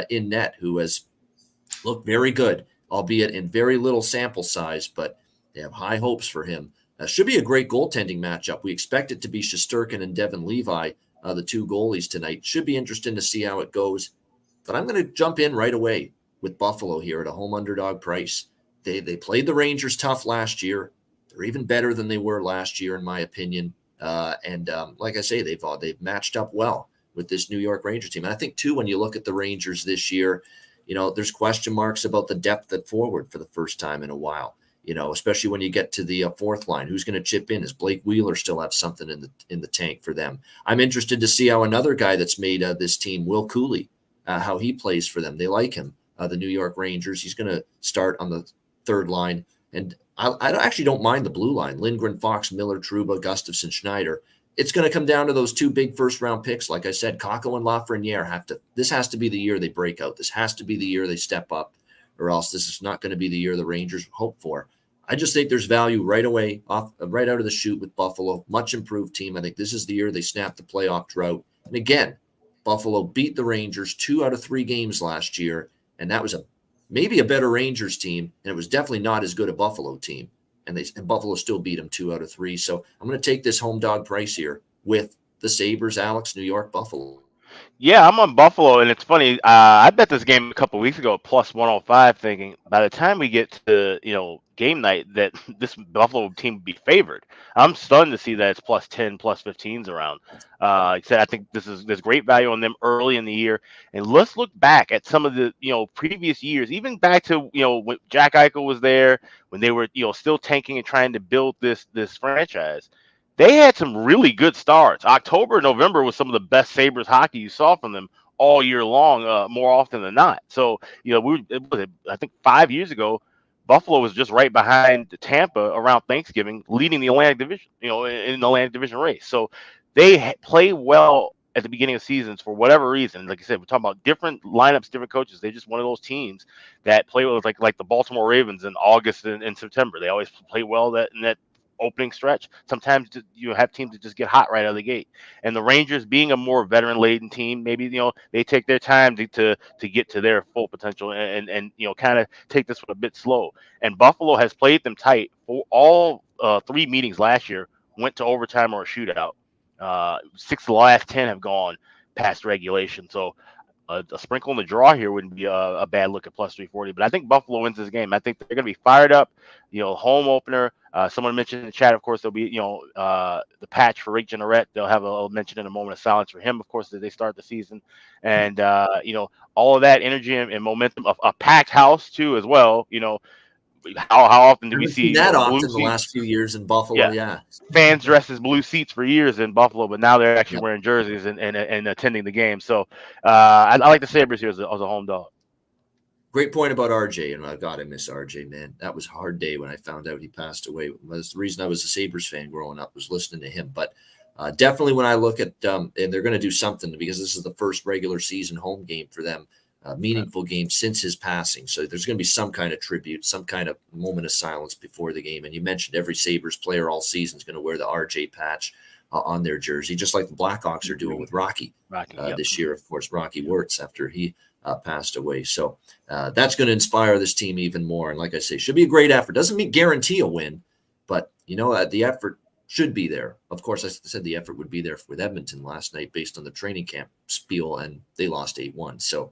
in net, who has looked very good, albeit in very little sample size, but they have high hopes for him. Should be a great goaltending matchup. We expect it to be Shesterkin and Devin Levi, the 2 goalies tonight. Should be interesting to see how it goes. But I'm going to jump in right away with Buffalo here at a home underdog price. They played the Rangers tough last year. They're even better than they were last year, in my opinion. And like I say, they've matched up well with this New York Ranger team. And I think, too, when you look at the Rangers this year, there's question marks about the depth at forward for the first time in a while, especially when you get to the 4th line. Who's going to chip in? Does Blake Wheeler still have something in the tank for them? I'm interested to see how another guy that's made this team, Will Cooley, how he plays for them. They like him the New York Rangers. He's going to start on the third line. And I actually don't mind the blue line. Lindgren, Fox, Miller, Trouba, Gustafsson, Schneider. It's going to come down to those 2 big first-round picks. Like I said, Kakko and Lafreniere this has to be the year they break out. This has to be the year they step up, or else this is not going to be the year the Rangers hope for. I just think there's value right away, right out of the chute with Buffalo. Much improved team. I think this is the year they snap the playoff drought. And again, Buffalo beat the Rangers 2 out of 3 games last year, and that was maybe a better Rangers team, and it was definitely not as good a Buffalo team. And Buffalo still beat them 2 out of 3. So I'm going to take this home dog price here with the Sabres, Alex, New York, Buffalo. Yeah, I'm on Buffalo, and it's funny. I bet this game a couple weeks ago at plus 105, thinking by the time we get to game night that this Buffalo team would be favored. I'm stunned to see that it's plus 10, plus 15s around. Like I said, I think there's great value on them early in the year, and let's look back at some of the previous years, even back to when Jack Eichel was there, when they were still tanking and trying to build this franchise. They had some really good starts. October, November was some of the best Sabres hockey you saw from them all year long, more often than not. So, I think 5 years ago, Buffalo was just right behind Tampa around Thanksgiving, leading the Atlantic Division, in the Atlantic Division race. So they play well at the beginning of seasons for whatever reason. Like I said, we're talking about different lineups, different coaches. They're just one of those teams that play well, like the Baltimore Ravens in August and September. They always play well in that opening stretch. Sometimes you have teams that just get hot right out of the gate, and the Rangers, being a more veteran laden team, maybe they take their time to get to their full potential and kind of take this one a bit slow. And Buffalo has played them tight for all 3 meetings last year, went to overtime or a shootout. 6 of the last 10 have gone past regulation. So a sprinkle in the draw here wouldn't be a bad look at plus 340. But I think Buffalo wins this game. I think they're going to be fired up. Home opener. Someone mentioned in the chat, of course, there'll be the patch for Rick Jeanneret. They'll have a mention in a moment of silence for him, of course, as they start the season. And all of that energy and momentum, a packed house too, as well. How often do we see that blue often seats? The last few years in Buffalo? Yeah. Fans dressed as blue seats for years in Buffalo, but now they're actually wearing jerseys and attending the game. So I like the Sabres here as a home dog. Great point about RJ, and God, I miss RJ, man. That was a hard day when I found out he passed away. That's the reason I was a Sabres fan growing up, was listening to him. But definitely when I look at and they're going to do something, because this is the first regular season home game for them, meaningful game since his passing. So there's going to be some kind of tribute, some kind of moment of silence before the game. And you mentioned every Sabres player all season is going to wear the RJ patch on their jersey, just like the Blackhawks are doing with Rocky this year, of course, Rocky Wirtz, after he passed away. So that's going to inspire this team even more. And like I say, should be a great effort. Doesn't guarantee a win, but the effort should be there. Of course, I said the effort would be there with Edmonton last night based on the training camp spiel, and they lost 8-1. So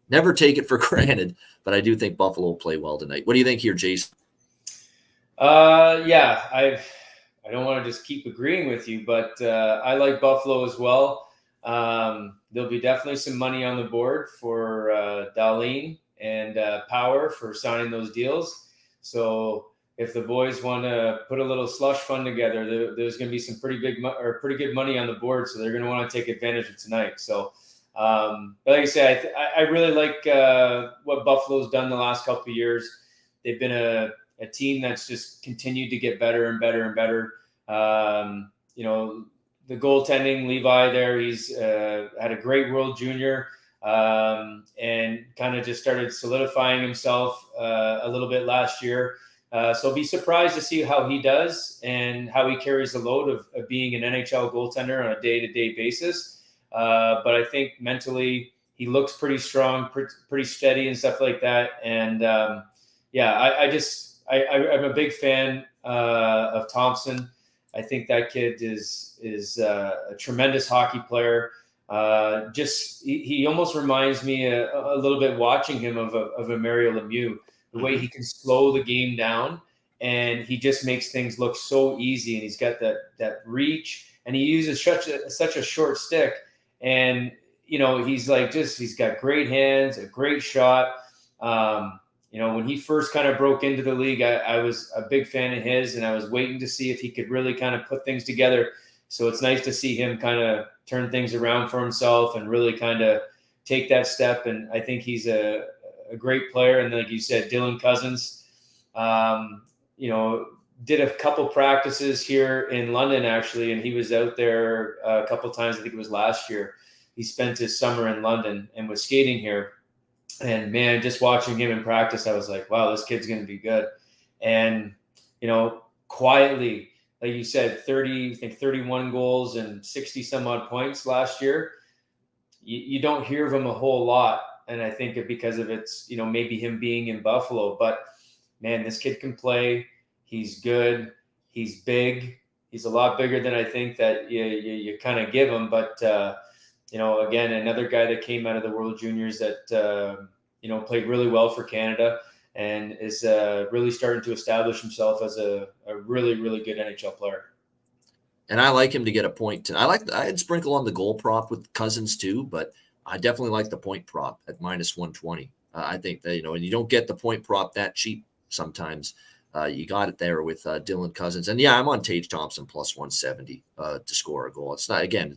never take it for granted, but I do think Buffalo will play well tonight. What do you think here, Jason? Yeah, I don't want to just keep agreeing with you, but I like Buffalo as well. There'll be definitely some money on the board for Darlene and Power for signing those deals. So if the boys want to put a little slush fund together, there's going to be some pretty good money on the board. So they're going to want to take advantage of tonight. So, but like I said, I really like what Buffalo's done the last couple of years. They've been a team that's just continued to get better and better and better. The goaltending, Levi there, he's had a great World Junior and kind of just started solidifying himself a little bit last year. So be surprised to see how he does and how he carries the load of being an NHL goaltender on a day-to-day basis. But I think mentally he looks pretty strong, pretty steady and stuff like that. And I'm a big fan of Thompson. I think that kid is a tremendous hockey player. He almost reminds me a little bit watching him of a Mario Lemieux, the way he can slow the game down, and he just makes things look so easy. And he's got that reach, and he uses such a short stick. And he's got great hands, a great shot. When he first kind of broke into the league, I was a big fan of his, and I was waiting to see if he could really kind of put things together. So it's nice to see him kind of turn things around for himself and really kind of take that step. And I think he's a a great player. And like you said, Dylan Cousins, did a couple practices here in London, actually, and he was out there a couple times. I think it was last year. He spent his summer in London and was skating here. And man, just watching him in practice, I was like, wow, this kid's going to be good. And, quietly, like you said, 31 goals and 60 some odd points last year. You don't hear of him a whole lot. And I think because of it's, maybe him being in Buffalo, but man, this kid can play. He's good. He's big. He's a lot bigger than I think that you kind of give him. But, again, another guy that came out of the World Juniors that, played really well for Canada and is really starting to establish himself as a really, really good NHL player. And I like him to get a point. I'd sprinkle on the goal prop with Cousins too, but I definitely like the point prop at -120. I think that, and you don't get the point prop that cheap sometimes. You got it there with Dylan Cousins. And yeah, I'm on Tage Thompson +170 to score a goal. It's not, again,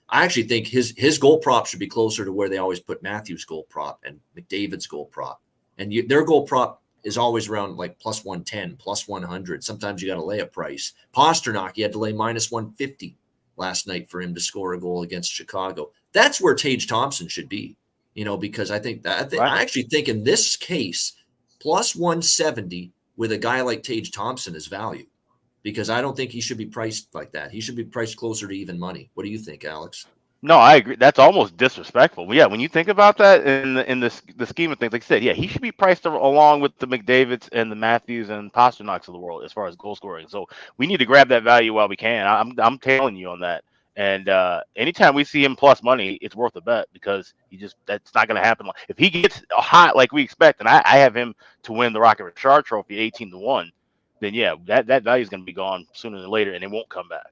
I actually think his goal prop should be closer to where they always put Matthews' goal prop and McDavid's goal prop. And their goal prop is always around like +110, +100. Sometimes you got to lay a price. Pasternak, you had to lay -150 last night for him to score a goal against Chicago. That's where Tage Thompson should be, because I think that I actually think in this case, +170 with a guy like Tage Thompson is value, because I don't think he should be priced like that. He should be priced closer to even money. What do you think, Alex? No, I agree. That's almost disrespectful. But yeah, when you think about that in the scheme of things, like I said, yeah, he should be priced along with the McDavids and the Matthews and Pasternaks of the world as far as goal scoring. So we need to grab that value while we can. I'm tailing you on that. And anytime we see him plus money, it's worth a bet, because that's not going to happen. If he gets hot like we expect, and I have him to win the Rocket Richard Trophy 18-1, then yeah, that value is going to be gone sooner than later, and it won't come back.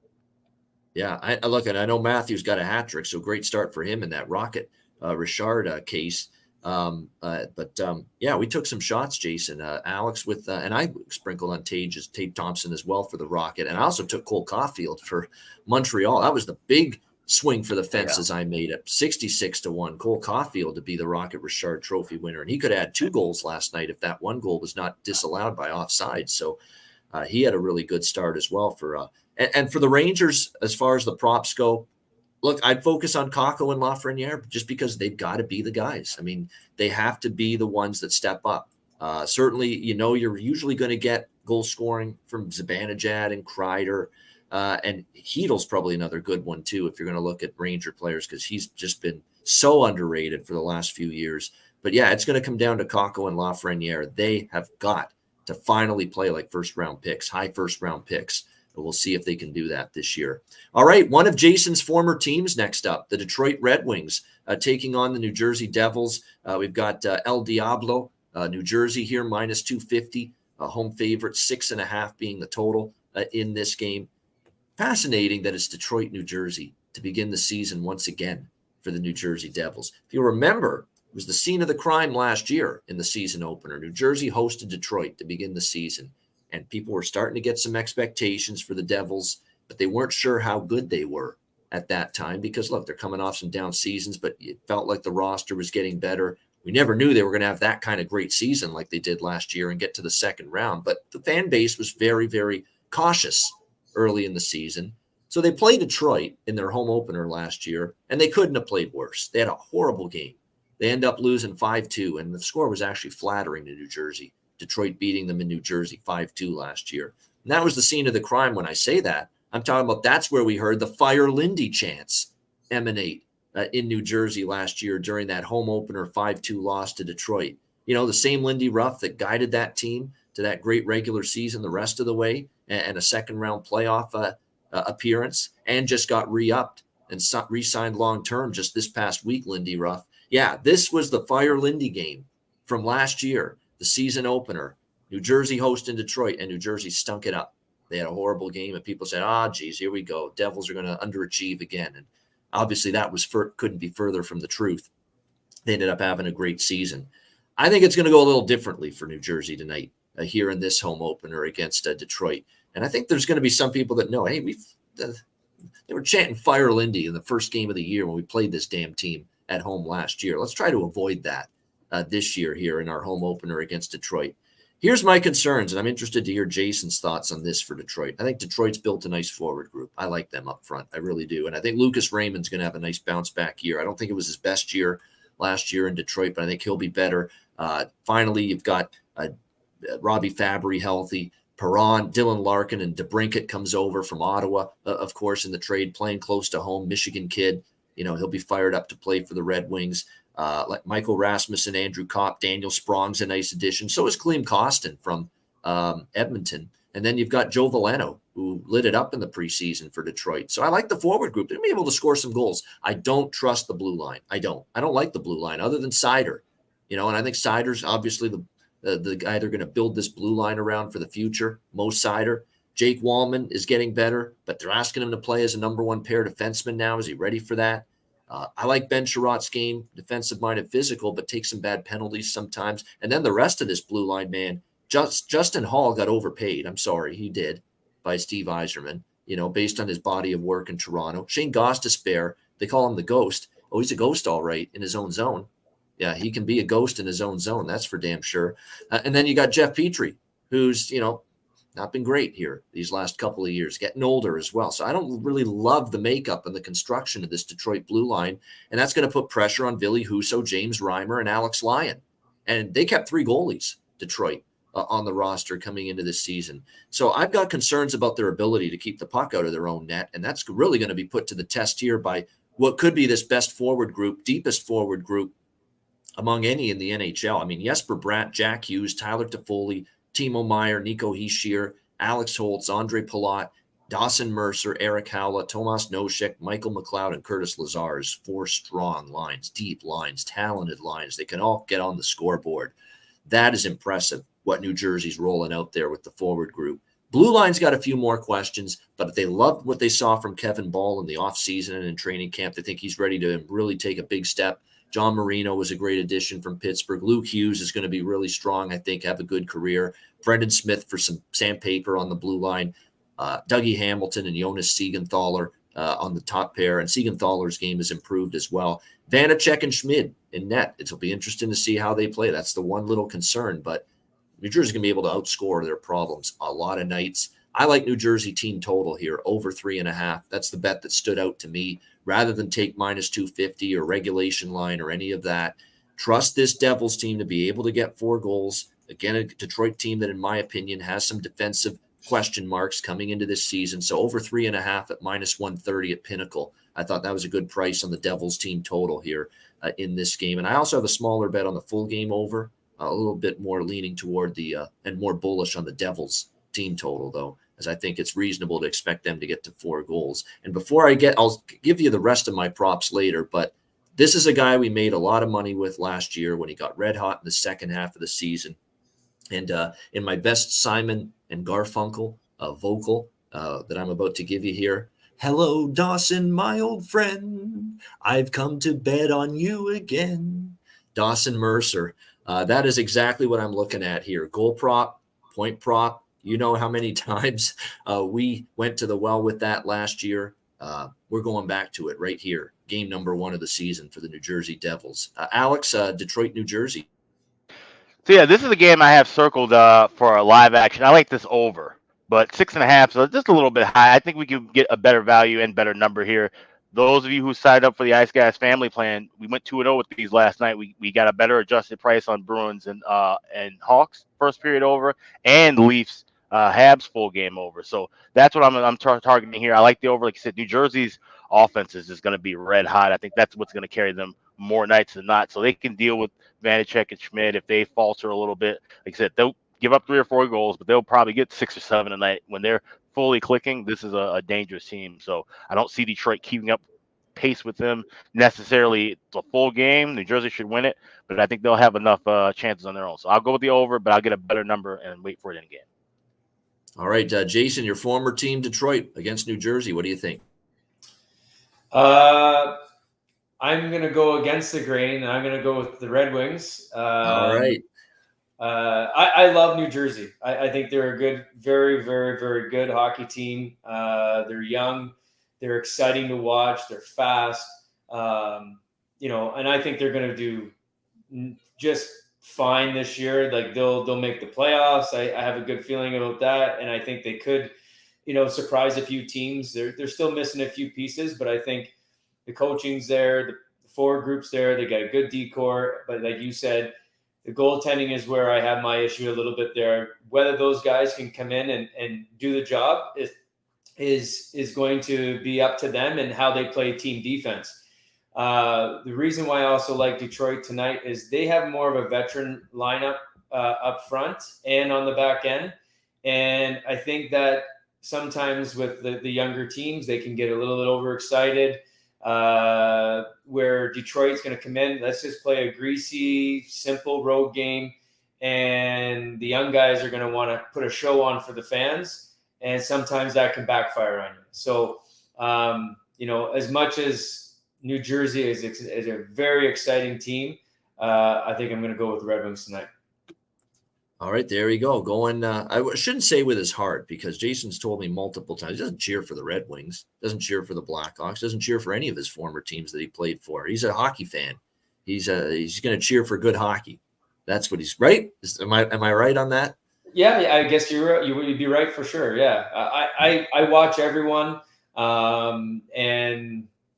Yeah, I look, and I know Matthews got a hat trick, so great start for him in that Rocket Richard case. Yeah, we took some shots, Jason. Alex with, and I sprinkled on Tage Thompson as well for the Rocket, and I also took Cole Caulfield for Montreal. That was the big swing for the fences. I made it 66-1. Cole Caulfield to be the Rocket Richard Trophy winner, and he could add 2 goals last night if that one goal was not disallowed by offside. So he had a really good start as well for. And for the Rangers, as far as the props go, look, I'd focus on Kakko and Lafreniere just because they've got to be the guys. I mean, they have to be the ones that step up. Certainly, you're usually going to get goal scoring from Zibanejad and Kreider. And Heedle's probably another good one, too, if you're going to look at Ranger players, because he's just been so underrated for the last few years. But, yeah, it's going to come down to Kakko and Lafreniere. They have got to finally play like first-round picks, high first-round picks. We'll see if they can do that this year. All right, one of Jason's former teams next up, the Detroit Red Wings, taking on the New Jersey Devils. We've got El Diablo, New Jersey here, -250, home favorite, 6.5 being the total in this game. Fascinating that it's Detroit, New Jersey to begin the season once again for the New Jersey Devils. If you remember, it was the scene of the crime last year in the season opener. New Jersey hosted Detroit to begin the season. And people were starting to get some expectations for the Devils, but they weren't sure how good they were at that time because, look, they're coming off some down seasons, but it felt like the roster was getting better. We never knew they were going to have that kind of great season like they did last year and get to the second round. But the fan base was very, very cautious early in the season. So they played Detroit in their home opener last year, and they couldn't have played worse. They had a horrible game. They end up losing 5-2, and the score was actually flattering to New Jersey. Detroit beating them in New Jersey 5-2 last year. And that was the scene of the crime. When I say that, I'm talking about that's where we heard the Fire Lindy chants emanate in New Jersey last year during that home opener 5-2 loss to Detroit. The same Lindy Ruff that guided that team to that great regular season the rest of the way and a second-round playoff appearance, and just got re-upped and re-signed long-term just this past week, Lindy Ruff. Yeah, this was the Fire Lindy game from last year. The season opener, New Jersey hosting Detroit, and New Jersey stunk it up. They had a horrible game, and people said, geez, here we go. Devils are going to underachieve again. And obviously that couldn't be further from the truth. They ended up having a great season. I think it's going to go a little differently for New Jersey tonight here in this home opener against Detroit. And I think there's going to be some people that know, hey, they were chanting Fire Lindy in the first game of the year when we played this damn team at home last year. Let's try to avoid that this year here in our home opener against Detroit. Here's my concerns, and I'm interested to hear Jason's thoughts on this for Detroit. I think Detroit's built a nice forward group. I like them up front. I really do. And I think Lucas Raymond's going to have a nice bounce back year. I don't think it was his best year last year in Detroit, but I think he'll be better. Finally, you've got Robbie Fabry healthy. Perron, Dylan Larkin, and DeBrincat comes over from Ottawa, of course, in the trade, playing close to home. Michigan kid, he'll be fired up to play for the Red Wings. Like Michael Rasmussen, Andrew Kopp, Daniel Sprong's a nice addition. So is Klim Kostin from Edmonton. And then you've got Joe Veleno, who lit it up in the preseason for Detroit. So I like the forward group. They're going to be able to score some goals. I don't trust the blue line. I don't like the blue line other than Seider. And I think Seider's obviously the guy they're going to build this blue line around for the future. Mo Seider. Jake Wallman is getting better, but they're asking him to play as a number one pair defenseman now. Is he ready for that? I like Ben Sherratt's game, defensive-minded, physical, but takes some bad penalties sometimes. And then the rest of this blue line, man, Justin Hall got overpaid. I'm sorry, he did, by Steve Yzerman, based on his body of work in Toronto. Shane Gostisbehere, they call him the Ghost. Oh, he's a ghost all right in his own zone. Yeah, he can be a ghost in his own zone. That's for damn sure. And then you got Jeff Petrie, who's, not been great here these last couple of years, getting older as well. So I don't really love the makeup and the construction of this Detroit blue line. And that's going to put pressure on Ville Husso, James Reimer, and Alex Lyon. And they kept 3 goalies, Detroit, on the roster coming into this season. So I've got concerns about their ability to keep the puck out of their own net. And that's really going to be put to the test here by what could be this best forward group, deepest forward group among any in the NHL. I mean, Jesper Bratt, Jack Hughes, Tyler Toffoli, Timo Meier, Nico Hischier, Alex Holtz, Andre Palat, Dawson Mercer, Eric Howlett, Tomas Nosek, Michael McLeod, and Curtis Lazar's 4 strong lines, deep lines, talented lines. They can all get on the scoreboard. That is impressive, what New Jersey's rolling out there with the forward group. Blue line's got a few more questions, but they loved what they saw from Kevin Ball in the offseason and in training camp. They think he's ready to really take a big step. John Marino was a great addition from Pittsburgh. Luke Hughes is going to be really strong, I think, have a good career. Brendan Smith for some sandpaper on the blue line. Dougie Hamilton and Jonas Siegenthaler on the top pair. And Siegenthaler's game has improved as well. Vanacek and Schmid in net. It'll be interesting to see how they play. That's the one little concern. But New Jersey's going to be able to outscore their problems a lot of nights. I like New Jersey team total here, over 3.5. That's the bet that stood out to me. Rather than take minus 250 or regulation line or any of that, trust this Devils team to be able to get 4 goals. Again, a Detroit team that, in my opinion, has some defensive question marks coming into this season. So over 3.5 at minus 130 at Pinnacle. I thought that was a good price on the Devils team total here in this game. And I also have a smaller bet on the full game over, a little bit more leaning toward the and more bullish on the Devils team total, though, as I think it's reasonable to expect them to get to 4 goals. And before I'll give you the rest of my props later, but this is a guy we made a lot of money with last year when he got red hot in the second half of the season. And in my best Simon and Garfunkel vocal that I'm about to give you here, hello, Dawson, my old friend. I've come to bet on you again. Dawson Mercer. That is exactly what I'm looking at here. Goal prop, point prop. You know how many times we went to the well with that last year. We're going back to it right here. Game number 1 of the season for the New Jersey Devils. Alex, Detroit, New Jersey. So yeah, this is a game I have circled for a live action. I like this over, but 6.5, so just a little bit high. I think we could get a better value and better number here. Those of you who signed up for the Ice Guys family plan, we went 2-0 with these last night. We got a better adjusted price on Bruins and Hawks first period over, and Leafs Habs full game over. So that's what I'm targeting here. I like the over. Like you said, New Jersey's offense is just going to be red hot. I think that's what's going to carry them more nights than not. So they can deal with Vanacek and Schmid if they falter a little bit. Like I said, they'll give up 3 or 4 goals, but they'll probably get 6 or 7 a night. When they're fully clicking, this is a dangerous team. So I don't see Detroit keeping up pace with them necessarily. It's a full game. New Jersey should win it, but I think they'll have enough chances on their own. So I'll go with the over, but I'll get a better number and wait for it in game. All right, Jason, your former team, Detroit, against New Jersey. What do you think? I'm going to go against the grain, and I'm going to go with the Red Wings. All right. I love New Jersey. I think they're a good, very, very, very good hockey team. They're young. They're exciting to watch. They're fast. And I think they're going to do just fine this year. Like they'll make the playoffs. I have a good feeling about that, and I think they could, surprise a few teams. They're still missing a few pieces, but I think the coaching's there, the forward group's there. They got a good decor, but like you said, the goaltending is where I have my issue a little bit there. Whether those guys can come in and do the job is going to be up to them and how they play team defense. The reason why I also like Detroit tonight is they have more of a veteran lineup up front and on the back end. And I think that sometimes with the younger teams, they can get a little bit overexcited. Where Detroit's going to come in, let's just play a greasy, simple road game, and the young guys are going to want to put a show on for the fans, and sometimes that can backfire on you. So, as much as New Jersey is a very exciting team, I think I'm going to go with the Red Wings tonight. All right, there you go. Going, I shouldn't say with his heart, because Jason's told me multiple times he doesn't cheer for the Red Wings, doesn't cheer for the Blackhawks, doesn't cheer for any of his former teams that he played for. He's a hockey fan. He's going to cheer for good hockey. That's what he's right. Am I right on that? Yeah, I guess you would be right for sure. Yeah, I watch everyone, and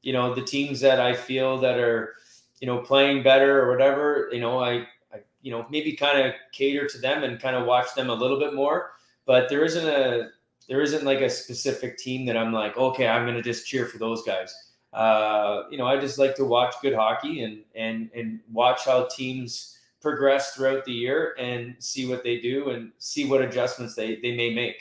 the teams that I feel that are playing better or whatever. I maybe kind of cater to them and kind of watch them a little bit more. But there isn't like a specific team that I'm like, okay, I'm going to just cheer for those guys. I just like to watch good hockey and watch how teams progress throughout the year and see what they do and see what adjustments they may make.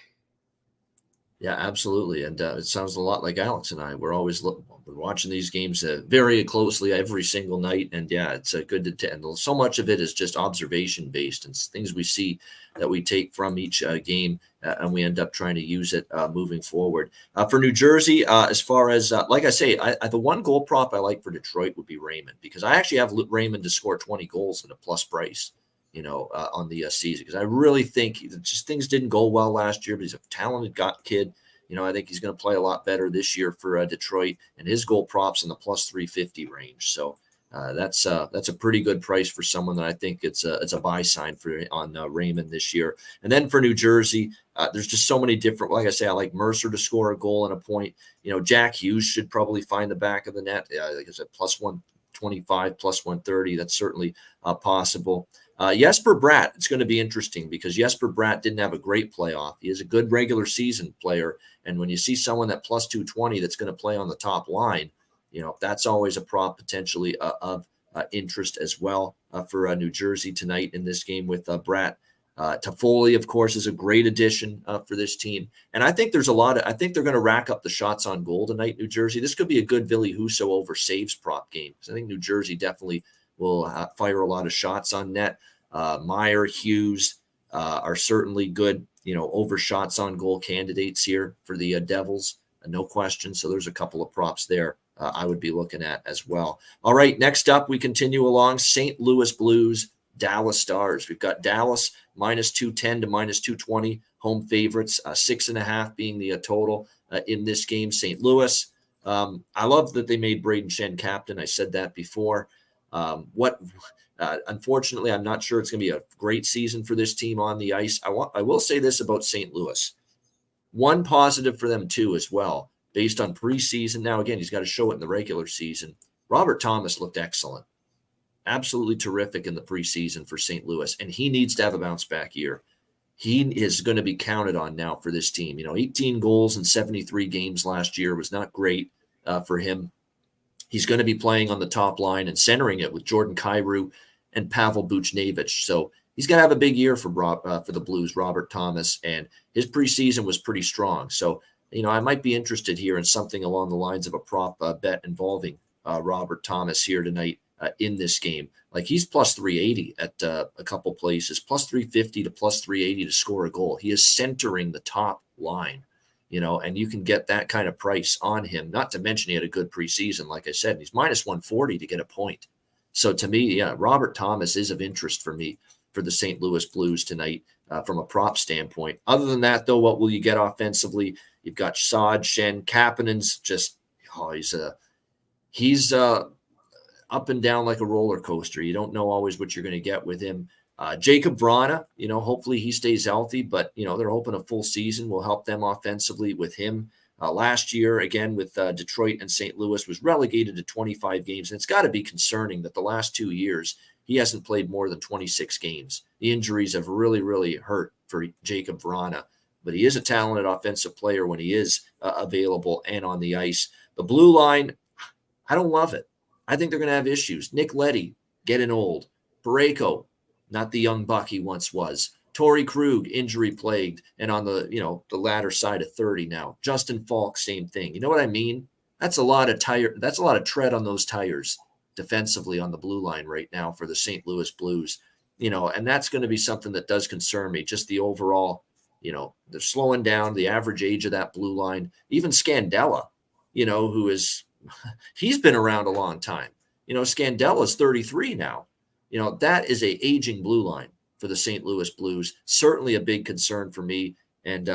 Yeah, absolutely. And it sounds a lot like Alex and I. We're always watching these games very closely every single night. And yeah, it's good to handle. So much of it is just observation based and things we see that we take from each game, and we end up trying to use it moving forward. For New Jersey, as far as, like I say, the one goal prop I like for Detroit would be Raymond, because I actually have Raymond to score 20 goals at a plus price, on the season, because I really think just things didn't go well last year, but he's a talented kid. I think he's going to play a lot better this year for Detroit, and his goal props in the plus 350 range. So that's a pretty good price for someone that I think it's a buy sign on Raymond this year. And then for New Jersey, there's just so many different. Like I say, I like Mercer to score a goal and a point. Jack Hughes should probably find the back of the net. Like I said, plus 125, plus 130. That's certainly possible. Jesper Bratt, it's going to be interesting because Jesper Bratt didn't have a great playoff. He is a good regular season player. And when you see someone that plus 220 that's going to play on the top line, that's always a prop potentially of interest as well for New Jersey tonight in this game with Bratt. Toffoli, of course, is a great addition for this team. And I think I think they're going to rack up the shots on goal tonight, New Jersey. This could be a good Ville Husso over saves prop game, because I think New Jersey definitely will fire a lot of shots on net. Meyer, Hughes are certainly good, over shots on goal candidates here for the Devils, no question. So there's a couple of props there I would be looking at as well. All right, next up, we continue along. St. Louis Blues, Dallas Stars. We've got Dallas minus 210 to minus 220, home favorites, 6.5 being the total in this game. St. Louis, I love that they made Braden Shen captain. I said that before. Unfortunately, I'm not sure it's going to be a great season for this team on the ice. I will say this about St. Louis. One positive for them, too, as well, based on preseason. Now, again, he's got to show it in the regular season. Robert Thomas looked excellent. Absolutely terrific in the preseason for St. Louis, and he needs to have a bounce-back year. He is going to be counted on now for this team. 18 goals in 73 games last year was not great for him. He's going to be playing on the top line and centering it with Jordan Kyrou and Pavel Buchnevich. So he's going to have a big year for the Blues, Robert Thomas, and his preseason was pretty strong. So, I might be interested here in something along the lines of a prop bet involving Robert Thomas here tonight in this game. Like, he's plus 380 at a couple places, plus 350 to plus 380 to score a goal. He is centering the top line, and you can get that kind of price on him, not to mention he had a good preseason. Like I said, he's minus 140 to get a point. So to me, yeah, Robert Thomas is of interest for me for the St. Louis Blues tonight from a prop standpoint. Other than that, though, what will you get offensively? You've got Saad, Shen, Kapanen's just, he's up and down like a roller coaster. You don't know always what you're going to get with him. Jacob Vrana, hopefully he stays healthy, but, they're hoping a full season will help them offensively with him. Last year, again, with Detroit and St. Louis, was relegated to 25 games. And it's got to be concerning that the last 2 years, he hasn't played more than 26 games. The injuries have really, really hurt for Jacob Vrana. But he is a talented offensive player when he is available and on the ice. The blue line, I don't love it. I think they're going to have issues. Nick Leddy, getting old. Parayko, not the young buck he once was. Torrey Krug, injury plagued, and on the the latter side of 30 now. Justin Falk, same thing. You know what I mean? That's a lot of tread on those tires defensively on the blue line right now for the St. Louis Blues. And that's going to be something that does concern me. Just the overall, they're slowing down the average age of that blue line. Even Scandella, who is he's been around a long time. Scandella's 33 now. That is a aging blue line for the St. Louis Blues. Certainly a big concern for me. And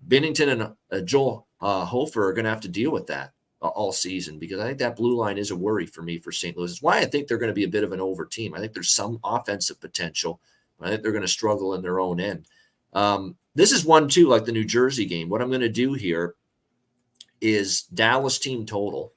Binnington and Joel Hofer are going to have to deal with that all season, because I think that blue line is a worry for me for St. Louis. It's why I think they're going to be a bit of an over team. I think there's some offensive potential, but I think they're going to struggle in their own end. This is one, too, like the New Jersey game. What I'm going to do here is Dallas team total,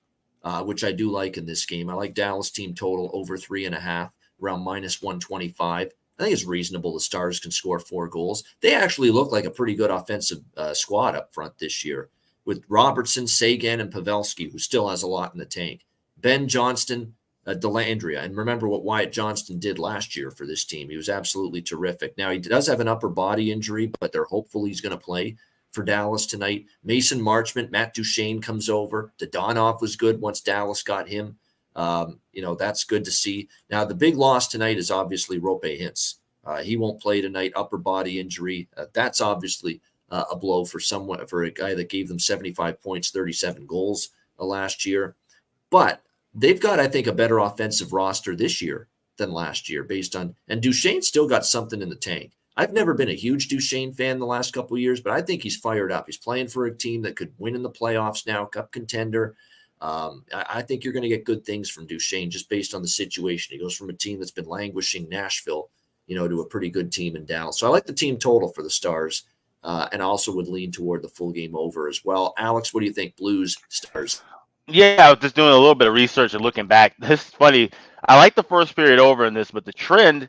which I do like in this game. I like Dallas team total over 3.5, around minus 125. I think it's reasonable the Stars can score 4 goals. They actually look like a pretty good offensive squad up front this year with Robertson, Sagan, and Pavelski, who still has a lot in the tank. Ben Johnston, Delandria. And remember what Wyatt Johnston did last year for this team. He was absolutely terrific. Now, he does have an upper body injury, but they're hopeful he's going to play for Dallas tonight. Mason Marchment, Matt Duchene comes over. Dodonov was good once Dallas got him. That's good to see. Now, the big loss tonight is obviously Rope Hintz. He won't play tonight, upper body injury. That's obviously a blow for a guy that gave them 75 points, 37 goals last year. But they've got, I think, a better offensive roster this year than last year and Duchene's still got something in the tank. I've never been a huge Duchene fan the last couple of years, but I think he's fired up. He's playing for a team that could win in the playoffs now, cup contender. I think you're going to get good things from Duchene just based on the situation. He goes from a team that's been languishing, Nashville, to a pretty good team in Dallas. So I like the team total for the Stars, and also would lean toward the full game over as well. Alex, what do you think? Blues, Stars? Yeah, I was just doing a little bit of research and looking back. This is funny. I like the first period over in this, but the trend,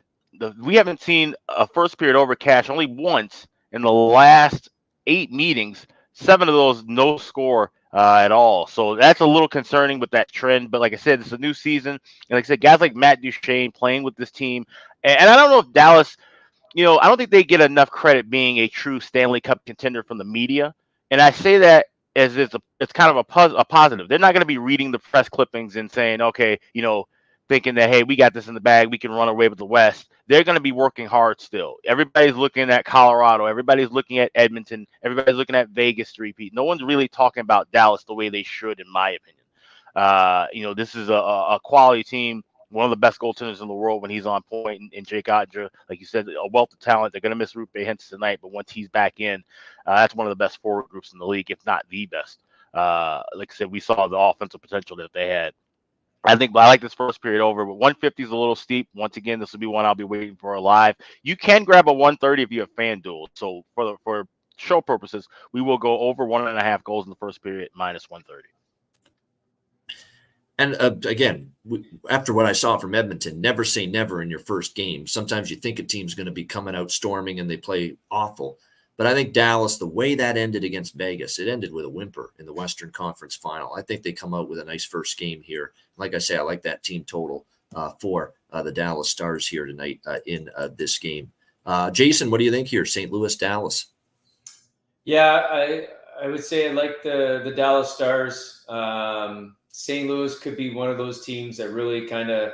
we haven't seen a first period over cash only once in the last 8 meetings. 7 of those no score at all. So that's a little concerning with that trend. But like I said, it's a new season. And like I said, guys like Matt Duchene playing with this team. And I don't know if Dallas, I don't think they get enough credit being a true Stanley Cup contender from the media. And I say that as it's kind of a positive. They're not going to be reading the press clippings and saying, okay, thinking that, hey, we got this in the bag, we can run away with the West. They're going to be working hard still. Everybody's looking at Colorado. Everybody's looking at Edmonton. Everybody's looking at Vegas repeat. No one's really talking about Dallas the way they should, in my opinion. This is a quality team, one of the best goaltenders in the world when he's on point, and Jake Oettinger, like you said, a wealth of talent. They're going to miss Rupe Hintz tonight, but once he's back in, that's one of the best forward groups in the league, if not the best. Like I said, we saw the offensive potential that they had. I like this first period over, but 150 is a little steep. Once again, this will be one I'll be waiting for live. You can grab a 130 if you have FanDuel. So for show purposes, we will go over 1.5 goals in the first period, minus 130. And again, after what I saw from Edmonton, never say never in your first game. Sometimes you think a team's going to be coming out storming and they play awful. But I think Dallas, the way that ended against Vegas, it ended with a whimper in the Western Conference Final. I think they come out with a nice first game here. Like I say, I like that team total for the Dallas Stars here tonight in this game. Jason, what do you think here? St. Louis, Dallas. Yeah, I would say I like the Dallas Stars. St. Louis could be one of those teams that really kind of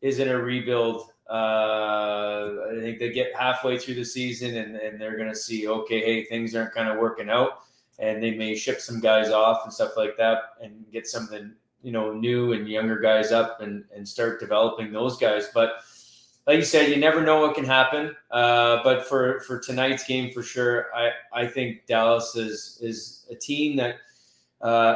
is in a rebuild. I think they get halfway through the season and they're going to see, okay, hey, things aren't kind of working out, and they may ship some guys off and stuff like that and get some of the, new and younger guys up and start developing those guys. But like you said, you never know what can happen. But for tonight's game, for sure, I think Dallas is a team that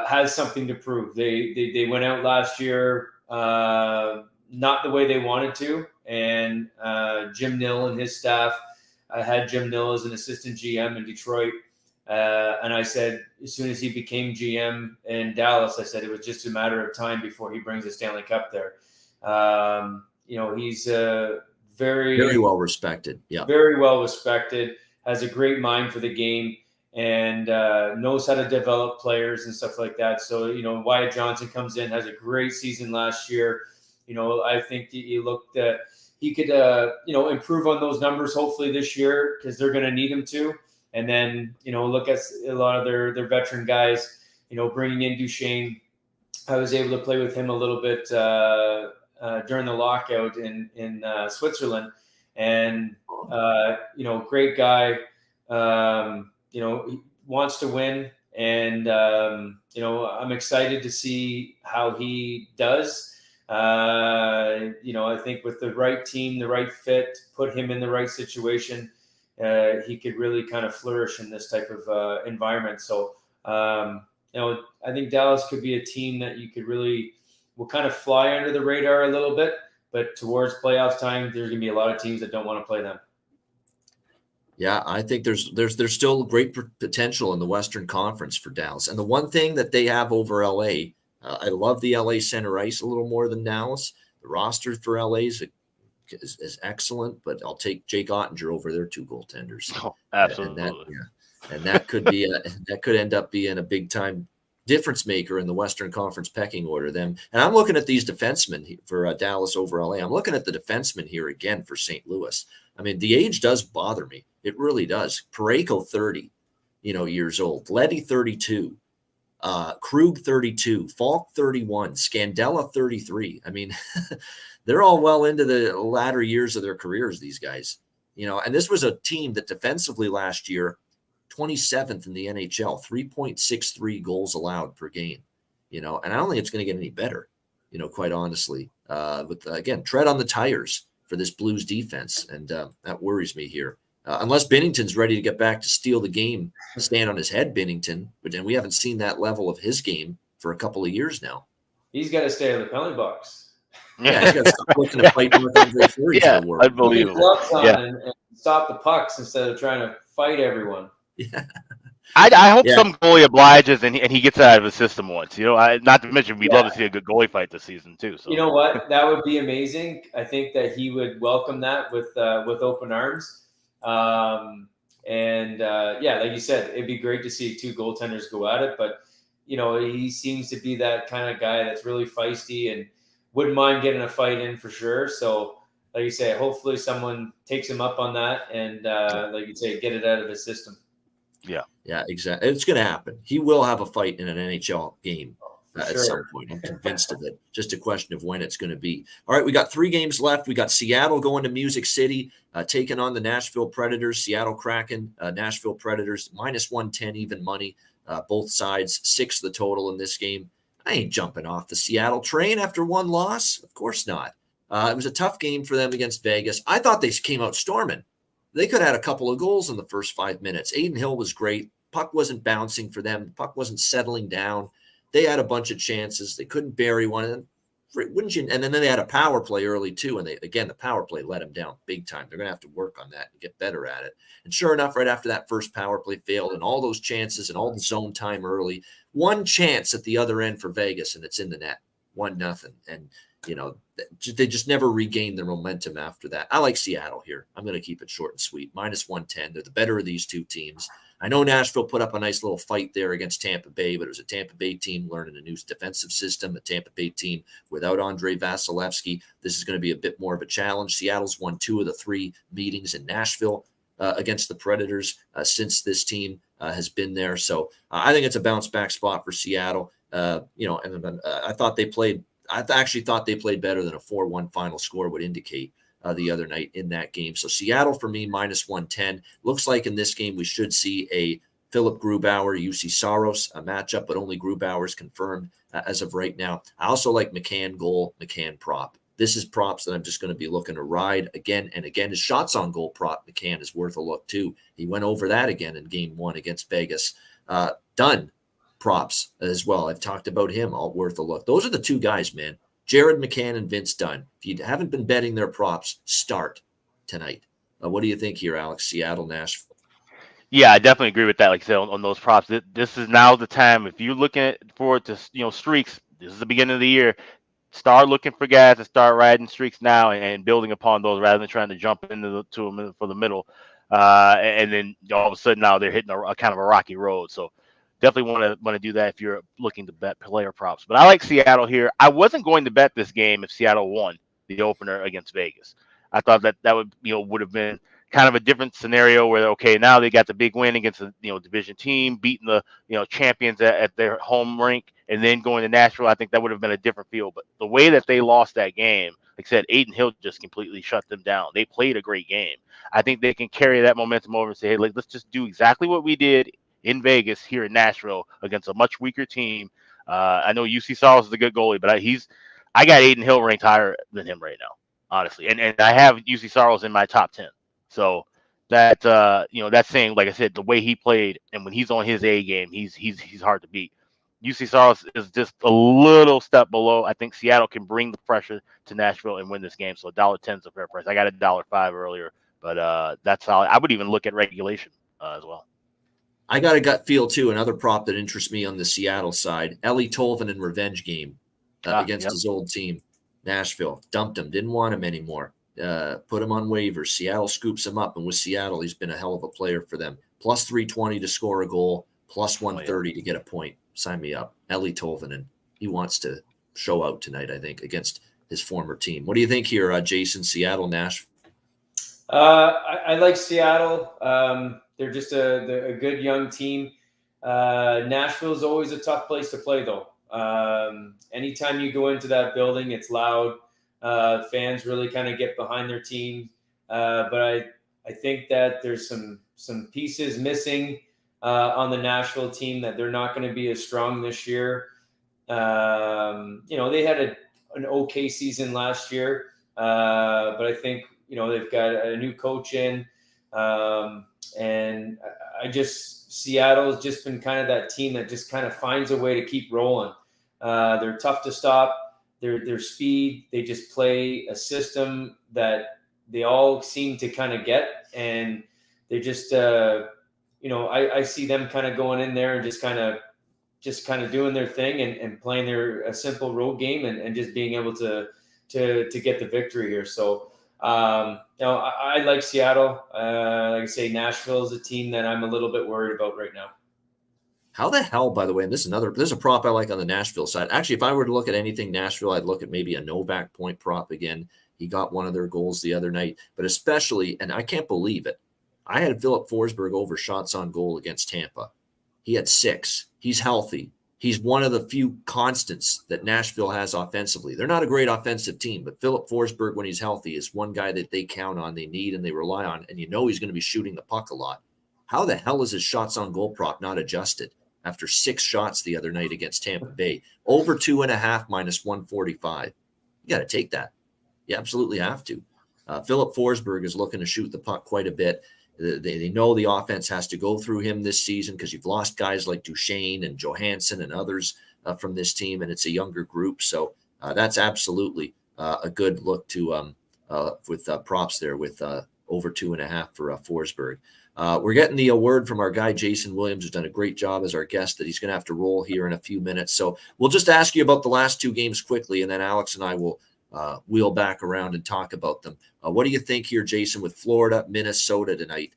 has something to prove. They went out last year not the way they wanted to. And Jim Nill and his staff, I had Jim Nill as an assistant GM in Detroit. And I said, as soon as he became GM in Dallas, I said it was just a matter of time before he brings a Stanley Cup there. He's very well respected. Yeah. Very well respected, has a great mind for the game, and knows how to develop players and stuff like that. So, Wyatt Johnson comes in, has a great season last year. I think he looked at, he could, improve on those numbers hopefully this year, because they're going to need him to. And then, look at a lot of their veteran guys, bringing in Duchesne. I was able to play with him a little bit during the lockout in Switzerland. And, great guy, he wants to win. And, I'm excited to see how he does. I think with the right team, the right fit, put him in the right situation, he could really kind of flourish in this type of environment. So, I think Dallas could be a team that you could really will kind of fly under the radar a little bit, but towards playoffs time, there's going to be a lot of teams that don't want to play them. Yeah, I think there's still great potential in the Western Conference for Dallas. And the one thing that they have over LA, I love the LA center ice a little more than Dallas. The roster for LA is excellent, but I'll take Jake Ottinger over their two goaltenders. Oh, absolutely. And that could be that could end up being a big time difference maker in the Western Conference pecking order. And I'm looking at these defensemen for Dallas over LA. I'm looking at the defensemen here again for St. Louis. I mean, the age does bother me. It really does. Parayko, 30, years old. Leddy, 32. Krug, 32. Falk, 31. Scandella, 33. I mean, they're all well into the latter years of their careers, these guys. And this was a team that defensively last year, 27th in the NHL, 3.63 goals allowed per game, and I don't think it's going to get any better, quite honestly. With again, tread on the tires for this Blues defense, and that worries me here. Unless Binnington's ready to get back to steal the game, stand on his head, Binnington, but then we haven't seen that level of his game for a couple of years now. He's got to stay in the penalty box. Yeah, he's got to stop looking to fight North Andre Fleury to the work. Unbelievable. And stop the pucks instead of trying to fight everyone. Yeah. I hope some goalie obliges and he gets out of his system once. Not to mention we'd love to see a good goalie fight this season too. So you know what? That would be amazing. I think that he would welcome that with open arms. Like you said, it'd be great to see two goaltenders go at it. But he seems to be that kind of guy that's really feisty and wouldn't mind getting a fight in for sure. So, like you say, hopefully someone takes him up on that and, like you say, get it out of his system. Yeah, exactly. It's going to happen. He will have a fight in an NHL game at some point. I'm convinced of it. Just a question of when it's going to be. All right, we got 3 games left. We got Seattle going to Music City, taking on the Nashville Predators. Seattle Kraken, Nashville Predators, -110 even money. Both sides, 6 the total in this game. I ain't jumping off the Seattle train after one loss. Of course not. It was a tough game for them against Vegas. I thought they came out storming. They could have had a couple of goals in the first 5 minutes. Aiden Hill was great. Puck wasn't bouncing for them. Puck wasn't settling down. They had a bunch of chances. They couldn't bury one of them. Wouldn't you? And then they had a power play early too. And the power play let them down big time. They're going to have to work on that and get better at it. And sure enough, right after that first power play failed and all those chances and all the zone time early, one chance at the other end for Vegas and it's in the net, 1-0. And they just never regained their momentum after that. I like Seattle here. I'm going to keep it short and sweet. -110. They're the better of these two teams. I know Nashville put up a nice little fight there against Tampa Bay, but it was a Tampa Bay team learning a new defensive system, a Tampa Bay team without Andrei Vasilevsky. This is going to be a bit more of a challenge. Seattle's won 2 of the 3 meetings in Nashville against the Predators since this team has been there. So I think it's a bounce back spot for Seattle. I actually thought they played better than a 4-1 final score would indicate the other night in that game. So Seattle for me, -110. Looks like in this game we should see a Philip Grubauer, UC Saros matchup, but only Grubauer's confirmed as of right now. I also like McCann goal, McCann prop. This is props that I'm just going to be looking to ride again and again. His shots on goal prop, McCann, is worth a look too. He went over that again in game 1 against Vegas. Dunn props as well. I've talked about him, all worth a look. Those are the 2 guys, man. Jared McCann and Vince Dunn. If you haven't been betting their props, start tonight. What do you think here, Alex? Seattle, Nashville. Yeah, I definitely agree with that. Like I said, on those props, this is now the time. If you're looking forward to streaks, this is the beginning of the year. Start looking for guys and start riding streaks now and building upon those rather than trying to jump into to them for the middle. And then all of a sudden now they're hitting a kind of a rocky road. So definitely want to do that if you're looking to bet player props. But I like Seattle here. I wasn't going to bet this game if Seattle won the opener against Vegas. I thought that would have been kind of a different scenario where, okay, now they got the big win against a division team, beating the champions at their home rink, and then going to Nashville. I think that would have been a different feel. But the way that they lost that game, like I said, Aiden Hill just completely shut them down. They played a great game. I think they can carry that momentum over and say, hey, let's just do exactly what we did in Vegas here in Nashville against a much weaker team. I know UC Saros is a good goalie, but I got Aiden Hill ranked higher than him right now, honestly. And I have UC Saros in my top 10. So that that's saying, like I said, the way he played and when he's on his A game, he's hard to beat. UC Saros is just a little step below. I think Seattle can bring the pressure to Nashville and win this game. So $1.10 is a fair price. I got $1.05 earlier, but that's how I would even look at regulation as well. I got a gut feel too. Another prop that interests me on the Seattle side: Ellie Tolvanen revenge game against his old team, Nashville. Dumped him, didn't want him anymore. Put him on waivers. Seattle scoops him up, and with Seattle, he's been a hell of a player for them. Plus 320 to score a goal, plus 130 to get a point. Sign me up. Ellie Tolvanen. He wants to show out tonight, I think, against his former team. What do you think here, Jason? Seattle, Nashville? I like Seattle. They're just a good young team. Nashville is always a tough place to play, though. Anytime you go into that building, it's loud. Fans really kind of get behind their team. But I think that there's some pieces missing on the Nashville team that they're not going to be as strong this year. They had an okay season last year, but I think they've got a new coach in, and Seattle's just been kind of that team that just kind of finds a way to keep rolling. They're tough to stop. Their speed, they just play a system that they all seem to kind of get, and they just I see them kind of going in there and just kind of doing their thing and playing a simple road game and just being able to get the victory here. So I like Seattle. Like I say, Nashville is a team that I'm a little bit worried about right now. How the hell, by the way, and this is a prop I like on the Nashville side. Actually, if I were to look at anything Nashville, I'd look at maybe a Novak point prop again. He got one of their goals the other night, but especially, and I can't believe it, I had Philip Forsberg over shots on goal against Tampa. He had 6. He's healthy. He's one of the few constants that Nashville has offensively. They're not a great offensive team, but Philip Forsberg, when he's healthy, is one guy that they count on, they need, and they rely on, and he's going to be shooting the puck a lot. How the hell is his shots on goal prop not adjusted after 6 shots the other night against Tampa Bay? Over 2.5 minus 145. You got to take that. You absolutely have to. Philip Forsberg is looking to shoot the puck quite a bit. They know the offense has to go through him this season because you've lost guys like Duchesne and Johansson and others from this team, and it's a younger group. So that's absolutely a good look to with props there with over 2.5 for Forsberg. We're getting the word from our guy, Jason Williams, who's done a great job as our guest, that he's going to have to roll here in a few minutes. So we'll just ask you about the last 2 games quickly, and then Alex and I will wheel back around and talk about them. What do you think here, Jason, with Florida, Minnesota tonight?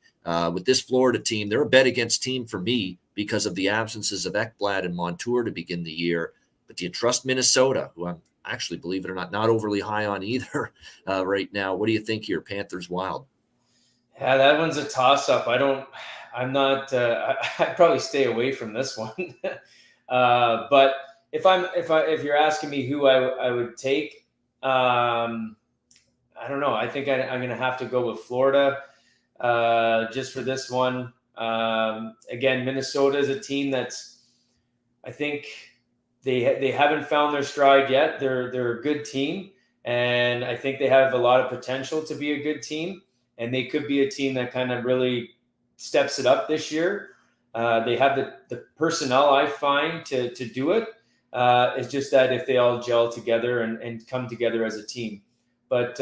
With this Florida team, they're a bet against team for me because of the absences of Ekblad and Montour to begin the year. But do you trust Minnesota, who I'm actually, believe it or not overly high on either right now? What do you think here, Panthers Wild? Yeah, that one's a toss-up. I'd probably stay away from this one. But if you're asking me who I would take, I don't know. I think I'm going to have to go with Florida just for this one. Again, Minnesota is a team that's, I think they haven't found their stride yet. They're a good team, and I think they have a lot of potential to be a good team, and they could be a team that kind of really steps it up this year. They have the personnel, I find, to do it. It's just that if they all gel together and come together as a team. But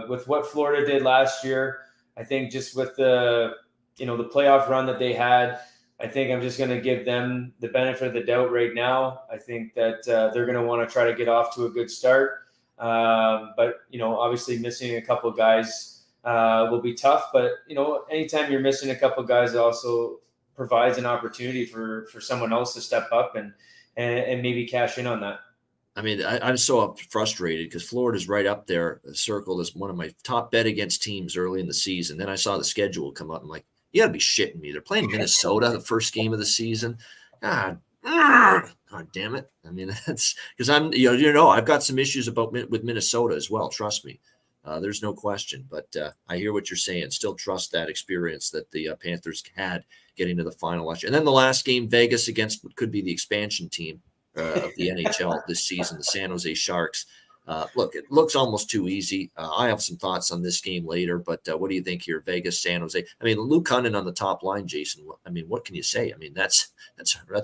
with what Florida did last year, I think just with the playoff run that they had, I think I'm just going to give them the benefit of the doubt right now. I think that they're going to want to try to get off to a good start. But obviously missing a couple of guys will be tough. But anytime you're missing a couple of guys, it also provides an opportunity for someone else to step up and maybe cash in on that. I mean, I'm so frustrated because Florida's right up there, circled as one of my top bet against teams early in the season. Then I saw the schedule come up. I'm like, you got to be shitting me. They're playing Minnesota the first game of the season. God damn it. I mean, that's because I've got some issues with Minnesota as well. Trust me. There's no question. But I hear what you're saying. Still trust that experience that the Panthers had getting to the final last year. And then the last game, Vegas against what could be the expansion team of the NHL this season, the San Jose Sharks. Look, it looks almost too easy. I have some thoughts on this game later, but what do you think here, Vegas, San Jose? I mean, Luke Cunnin on the top line, Jason. I mean, what can you say? I mean, that's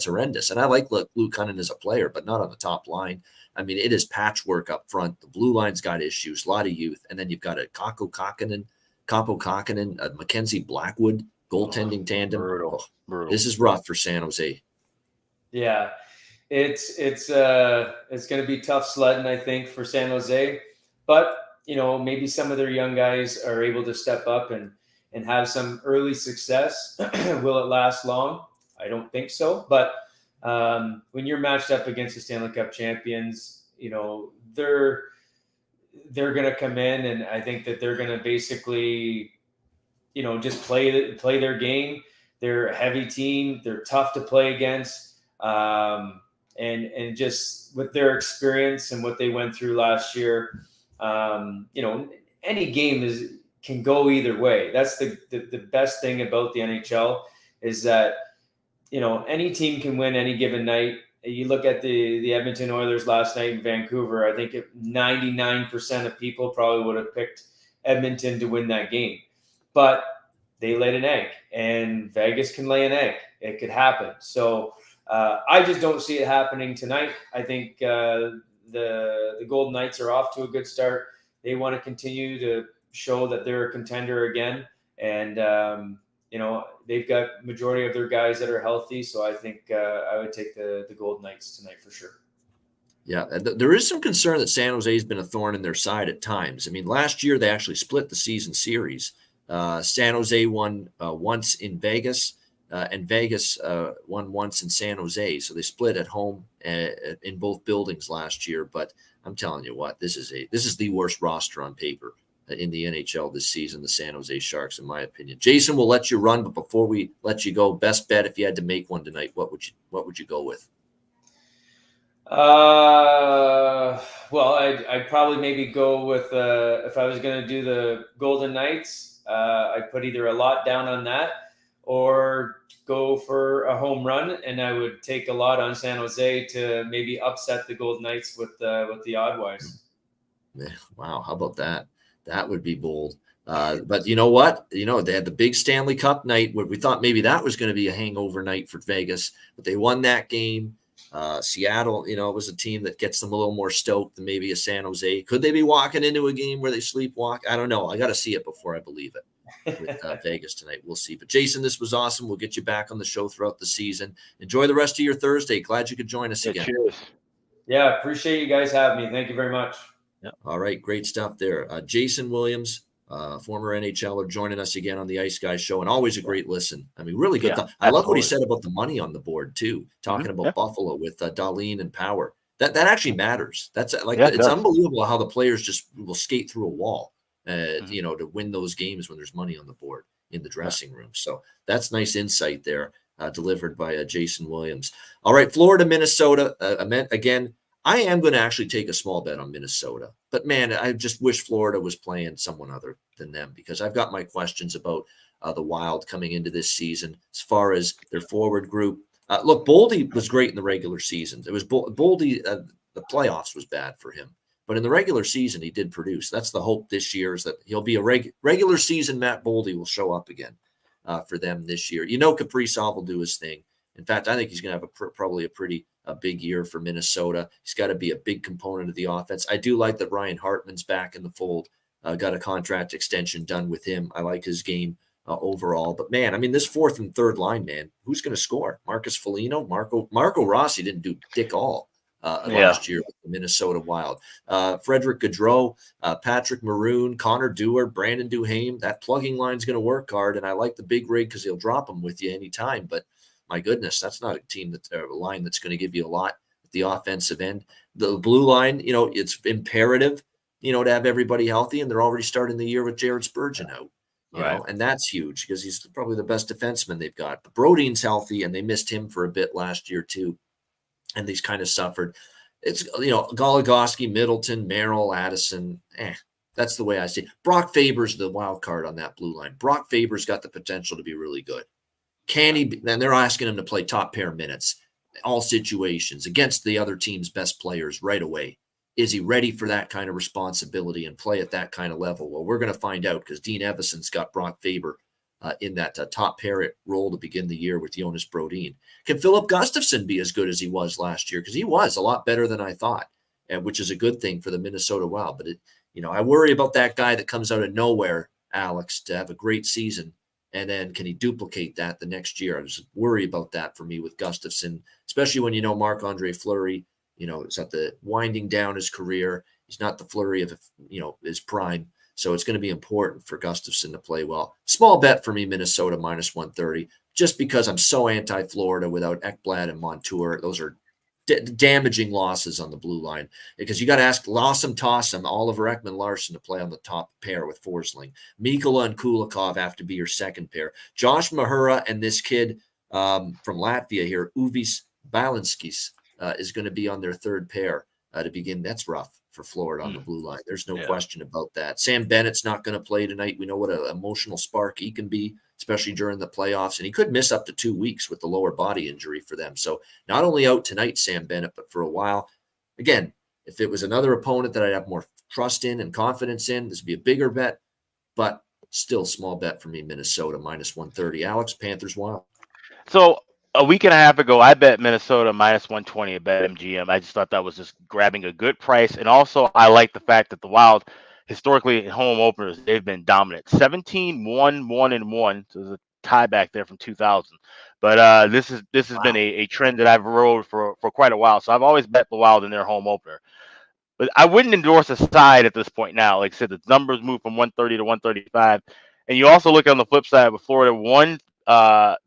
horrendous. And I like Luke Cunnin as a player, but not on the top line. I mean, it is patchwork up front. The blue line's got issues, a lot of youth, and then you've got a Kaapo Kahkonen, Mackenzie Blackwood goaltending tandem. Brutal. This is rough for San Jose. Yeah. It's going to be tough sledding, I think, for San Jose, but maybe some of their young guys are able to step up and have some early success. Will it last long? I don't think so. But when you're matched up against the Stanley Cup champions, they're going to come in, and I think that they're going to basically, just play their game. They're a heavy team. They're tough to play against. And just with their experience and what they went through last year, any game can go either way. That's the best thing about the NHL is that, any team can win any given night. You look at the Edmonton Oilers last night in Vancouver, I think 99% of people probably would have picked Edmonton to win that game. But they laid an egg, and Vegas can lay an egg. It could happen. So I just don't see it happening tonight. I think the Golden Knights are off to a good start. They want to continue to show that they're a contender again. And, they've got majority of their guys that are healthy. So I think I would take the Golden Knights tonight for sure. Yeah, there is some concern that San Jose has been a thorn in their side at times. I mean, last year they actually split the season series. San Jose won once in Vegas. And Vegas won once in San Jose, so they split at home in both buildings last year. But I'm telling you what, this is the worst roster on paper in the NHL this season, the San Jose Sharks, in my opinion. Jason, we'll let you run, but before we let you go, best bet if you had to make one tonight, what would you go with? Well, I'd probably maybe go with if I was going to do the Golden Knights, I'd put either a lot down on that or go for a home run, and I would take a lot on San Jose to maybe upset the Golden Knights with the Oddwise. Wow, how about that? That would be bold. But you know what? They had the big Stanley Cup night where we thought maybe that was going to be a hangover night for Vegas, but they won that game. Seattle, it was a team that gets them a little more stoked than maybe a San Jose. Could they be walking into a game where they sleepwalk? I don't know. I got to see it before I believe it with Vegas tonight. We'll see. But Jason, this was awesome. We'll get you back on the show throughout the season. Enjoy the rest of your Thursday. Glad you could join us again. Cheers. Yeah, appreciate you guys having me. Thank you very much. Yeah. All right, great stuff there. Jason Williams, former NHLer, joining us again on the Ice Guys show, and always a great listen. I mean, really good. I love what he said about the money on the board too, talking about Buffalo with Dahlin and Power. That actually matters. That's it's unbelievable how the players just will skate through a wall, to win those games when there's money on the board in the dressing room. So that's nice insight there, delivered by Jason Williams. All right, Florida, Minnesota. Again, I am going to actually take a small bet on Minnesota, but man, I just wish Florida was playing someone other than them, because I've got my questions about the Wild coming into this season as far as their forward group. Look, Boldy was great in the regular season. It was Boldy. The playoffs was bad for him, but in the regular season, he did produce. That's the hope this year, is that he'll be a regular season. Matt Boldy will show up again for them this year. Kaprizov will do his thing. In fact, I think he's going to have probably a pretty big year for Minnesota. He's got to be a big component of the offense. I do like that Ryan Hartman's back in the fold. Got a contract extension done with him. I like his game overall. But, man, I mean, this fourth and third line, man, who's going to score? Marcus Foligno? Marco Rossi didn't do dick all last year with the Minnesota Wild. Frederick Gaudreau, Patrick Maroon, Connor Dewar, Brandon Duhaime. That plugging line's going to work hard, and I like the big rig because he'll drop them with you anytime. But, my goodness, that's not a line that's going to give you a lot at the offensive end. The blue line, it's imperative, to have everybody healthy, and they're already starting the year with Jared Spurgeon out. You know, and that's huge because he's probably the best defenseman they've got. But Brodeen's healthy, and they missed him for a bit last year too, and he's kind of suffered. It's Goligoski, Middleton, Merrill, Addison. That's the way I see it. Brock Faber's the wild card on that blue line. Brock Faber's got the potential to be really good. Can he? And they're asking him to play top pair minutes, all situations against the other team's best players right away. Is he ready for that kind of responsibility and play at that kind of level? Well, we're going to find out because Dean Evason's got Brock Faber in that top pair role to begin the year with Jonas Brodin. Can Philip Gustafsson be as good as he was last year? Because he was a lot better than I thought, which is a good thing for the Minnesota Wild. But, I worry about that guy that comes out of nowhere, Alex, to have a great season. And then can he duplicate that the next year? I just worry about that for me with Gustafsson, especially when Marc-Andre Fleury, is at the winding down his career. He's not the Fleury of, his prime. So it's going to be important for Gustafsson to play well. Small bet for me, Minnesota minus 130, just because I'm so anti-Florida without Ekblad and Montour. Those are damaging losses on the blue line because you got to ask Lawson Tossum, Oliver Ekman-Larsson to play on the top pair with Forsling. Mikkola and Kulikov have to be your second pair. Josh Mahura and this kid from Latvia here, Uvis Balinskis, is going to be on their third pair to begin. That's rough for Florida on the blue line. There's no question about that. Sam Bennett's not going to play tonight. We know what an emotional spark he can be, especially during the playoffs. And he could miss up to 2 weeks with the lower body injury for them. So not only out tonight, Sam Bennett, but for a while. Again, if it was another opponent that I'd have more trust in and confidence in, this would be a bigger bet. But still small bet for me, Minnesota minus 130. Alex, Panthers Wild. So a week and a half ago, I bet Minnesota minus 120 at BetMGM. I just thought that was just grabbing a good price. And also, I like the fact that the Wild, historically, in home openers, they've been dominant. 17-1-1-1. So there's a tie back there from 2000. But this has been a trend that I've rode for quite a while. So I've always bet the Wild in their home opener. But I wouldn't endorse a side at this point now. Like I said, the numbers move from 130 to 135. And you also look on the flip side with Florida, one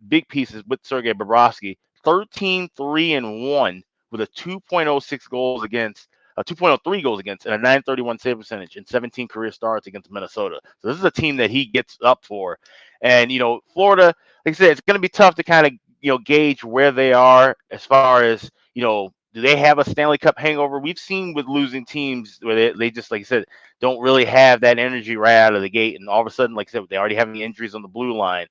big pieces with Sergei Bobrovsky, 13-3-1 with a 2.06 goals against, 2.03 goals against, and a 931 save percentage and 17 career starts against Minnesota. So this is a team that he gets up for. And, Florida, like I said, it's going to be tough to kind of, gauge where they are as far as, do they have a Stanley Cup hangover? We've seen with losing teams where they just, like I said, don't really have that energy right out of the gate. And all of a sudden, like I said, they already have the injuries on the blue line.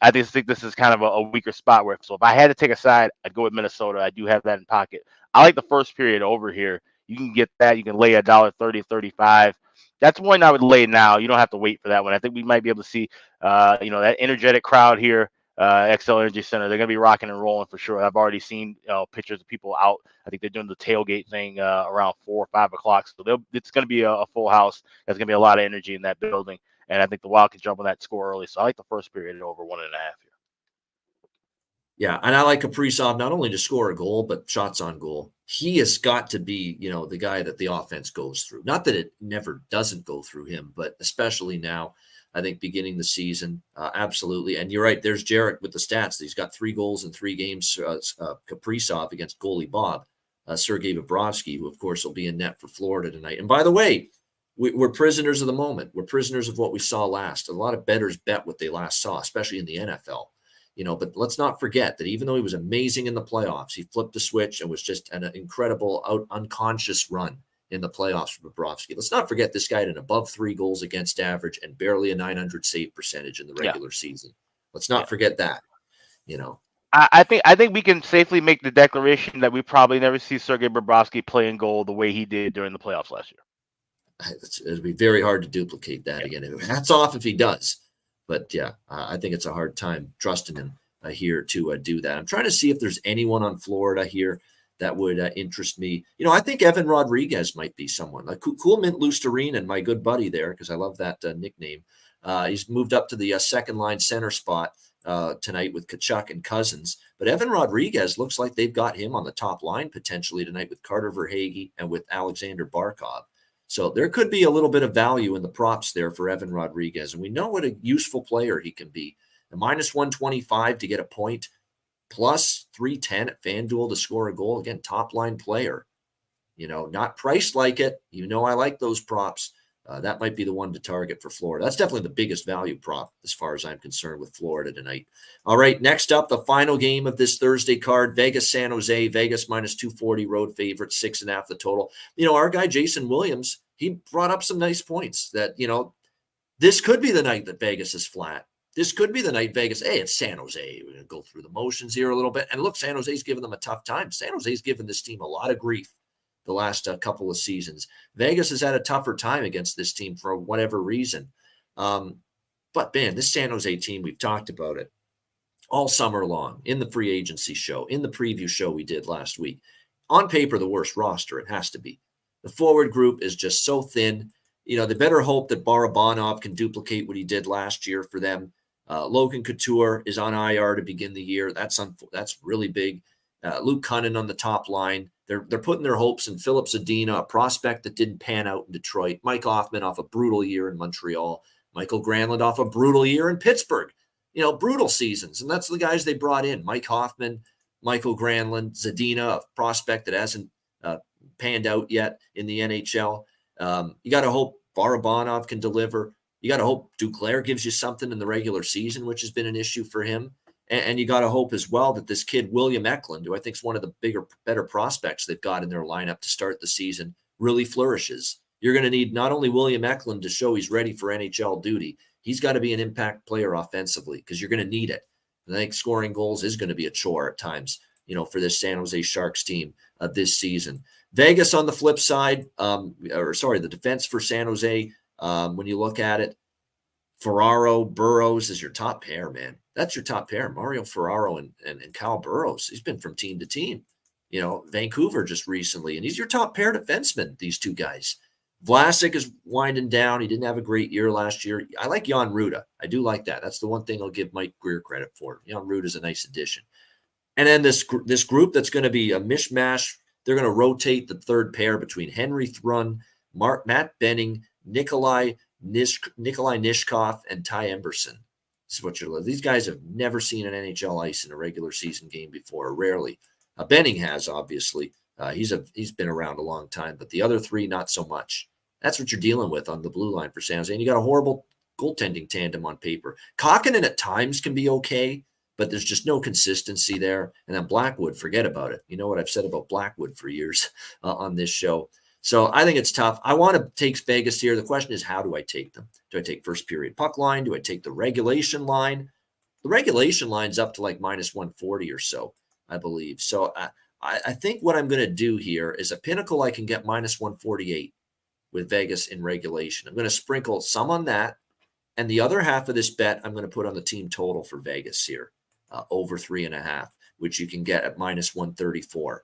I just think this is kind of a weaker spot where, so if I had to take a side, I'd go with Minnesota. I do have that in pocket. I like the first period over here. You can get that. You can lay $1.30, 35. That's one I would lay now. You don't have to wait for that one. I think we might be able to see, that energetic crowd here, XL Energy Center. They're going to be rocking and rolling for sure. I've already seen pictures of people out. I think they're doing the tailgate thing around 4 or 5 o'clock. So it's going to be a full house. There's going to be a lot of energy in that building. And I think the Wild can jump on that score early. So I like the first period at over 1.5 here. Yeah, and I like Kaprizov not only to score a goal, but shots on goal. He has got to be, the guy that the offense goes through. Not that it never doesn't go through him, but especially now, I think beginning the season, absolutely. And you're right, there's Jarek with the stats. He's got 3 goals in 3 games, Kaprizov against goalie Bob, Sergei Bobrovsky, who, of course, will be in net for Florida tonight. And by the way, we're prisoners of the moment. We're prisoners of what we saw last. A lot of bettors bet what they last saw, especially in the NFL. But let's not forget that even though he was amazing in the playoffs, he flipped the switch and was just an incredible unconscious run in the playoffs for Bobrovsky. Let's not forget this guy had an above 3 goals against average and barely a 900 save percentage in the regular season. Let's not forget that. I think we can safely make the declaration that we probably never see Sergei Bobrovsky play in goal the way he did during the playoffs last year. It'd be very hard to duplicate that again. Hats off if he does. But, I think it's a hard time trusting him here to do that. I'm trying to see if there's anyone on Florida here that would interest me. I think Evan Rodriguez might be someone. Like Cool Mint Lusterine, my good buddy there, because I love that nickname. He's moved up to the second line center spot tonight with Tkachuk and Cousins. But Evan Rodriguez looks like they've got him on the top line potentially tonight with Carter Verhaeghe and with Alexander Barkov. So there could be a little bit of value in the props there for Evan Rodriguez. And we know what a useful player he can be. A -125 to get a point, plus 310 at FanDuel to score a goal. Again, top line player, not priced like it. I like those props. That might be the one to target for Florida. That's definitely the biggest value prop as far as I'm concerned with Florida tonight. All right, next up, the final game of this Thursday card, Vegas, San Jose. Vegas -240 road favorite, 6.5 the total. Our guy Jason Williams, he brought up some nice points that, this could be the night that Vegas is flat. This could be the night Vegas, hey, it's San Jose. We're going to go through the motions here a little bit. And look, San Jose's given them a tough time. San Jose's given this team a lot of grief the last couple of seasons. Vegas has had a tougher time against this team for whatever reason. But, man, this San Jose team, we've talked about it all summer long, in the free agency show, in the preview show we did last week. On paper, the worst roster. It has to be. The forward group is just so thin. They better hope that Barabanov can duplicate what he did last year for them. Logan Couture is on IR to begin the year. That's really big. Luke Cunnin on the top line. They're putting their hopes in Philip Zadina, a prospect that didn't pan out in Detroit. Mike Hoffman off a brutal year in Montreal. Michael Granlund off a brutal year in Pittsburgh. Brutal seasons. And that's the guys they brought in. Mike Hoffman, Michael Granlund, Zadina, a prospect that hasn't panned out yet in the NHL. You got to hope Barabanov can deliver. You got to hope Duclair gives you something in the regular season, which has been an issue for him. And you got to hope as well that this kid, William Eklund, who I think is one of the better prospects they've got in their lineup to start the season, really flourishes. You're going to need not only William Eklund to show he's ready for NHL duty, he's got to be an impact player offensively because you're going to need it. I think scoring goals is going to be a chore at times, for this San Jose Sharks team this season. Vegas on the flip side, the defense for San Jose, when you look at it, Ferraro, Burrows is your top pair, man. That's your top pair, Mario Ferraro and Kyle Burrows. He's been from team to team, Vancouver just recently, and he's your top pair defenseman, these two guys. Vlasic is winding down. He didn't have a great year last year. I like Jan Ruda. I do like that. That's the one thing I'll give Mike Greer credit for. Jan Ruda is a nice addition. And then this group that's going to be a mishmash, they're going to rotate the third pair between Henry Thrun, Matt Benning, Nikolai Nishkov, and Ty Emberson. This is what you're looking. These guys have never seen an NHL ice in a regular season game before, rarely. Benning has, obviously. He's been around a long time, but the other three, not so much. That's what you're dealing with on the blue line for San Jose. And you got a horrible goaltending tandem on paper. Kakkonen at times can be okay, but there's just no consistency there. And then Blackwood, forget about it. You know what I've said about Blackwood for years on this show. So I think it's tough. I want to take Vegas here. The question is, how do I take them? Do I take first period puck line? Do I take the regulation line? The regulation line's up to like -140 or so, I believe. So I think what I'm going to do here is a pinnacle I can get -148 with Vegas in regulation. I'm going to sprinkle some on that. And the other half of this bet, I'm going to put on the team total for Vegas here, over 3.5, which you can get at -134.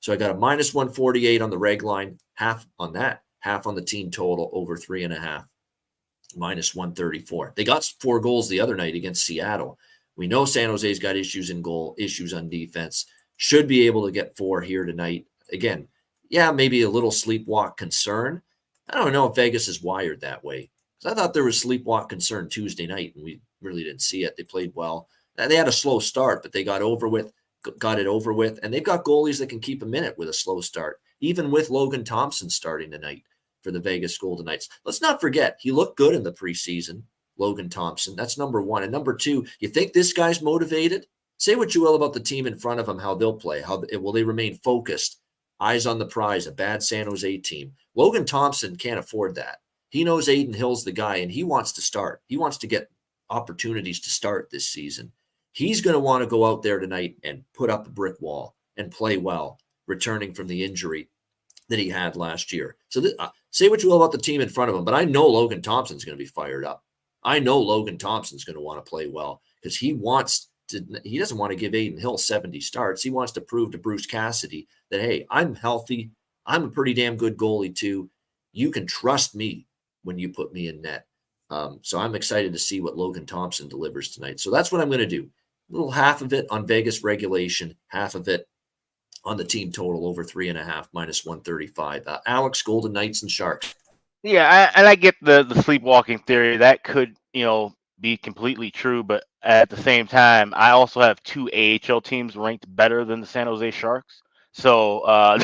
So I got a -148 on the reg line, half on that, half on the team total, over 3.5, -134. They got 4 goals the other night against Seattle. We know San Jose's got issues in goal, issues on defense. Should be able to get 4 here tonight. Again, yeah, maybe a little sleepwalk concern. I don't know if Vegas is wired that way. Because I thought there was sleepwalk concern Tuesday night, and we really didn't see it. They played well. They had a slow start, but they got it over with, and they've got goalies that can keep a minute with a slow start, even with Logan Thompson starting tonight for the Vegas Golden Knights. Let's not forget, he looked good in the preseason, Logan Thompson. That's number one. And number two, you think this guy's motivated? Say what you will about the team in front of him, how they'll play, will they remain focused, eyes on the prize, a bad San Jose team. Logan Thompson can't afford that. He knows Aiden Hill's the guy, and he wants to start. He wants to get opportunities to start this season. He's going to want to go out there tonight and put up a brick wall and play well, returning from the injury that he had last year. So say what you will about the team in front of him, but I know Logan Thompson's going to be fired up. I know Logan Thompson's going to want to play well because he wants he doesn't want to give Adin Hill 70 starts. He wants to prove to Bruce Cassidy that, hey, I'm healthy. I'm a pretty damn good goalie too. You can trust me when you put me in net. So I'm excited to see what Logan Thompson delivers tonight. So that's what I'm going to do. A little half of it on Vegas regulation, half of it on the team total over 3.5 minus 135. Alex, Golden Knights and Sharks. Yeah, and I get the sleepwalking theory. That could, be completely true, but at the same time, I also have two AHL teams ranked better than the San Jose Sharks. So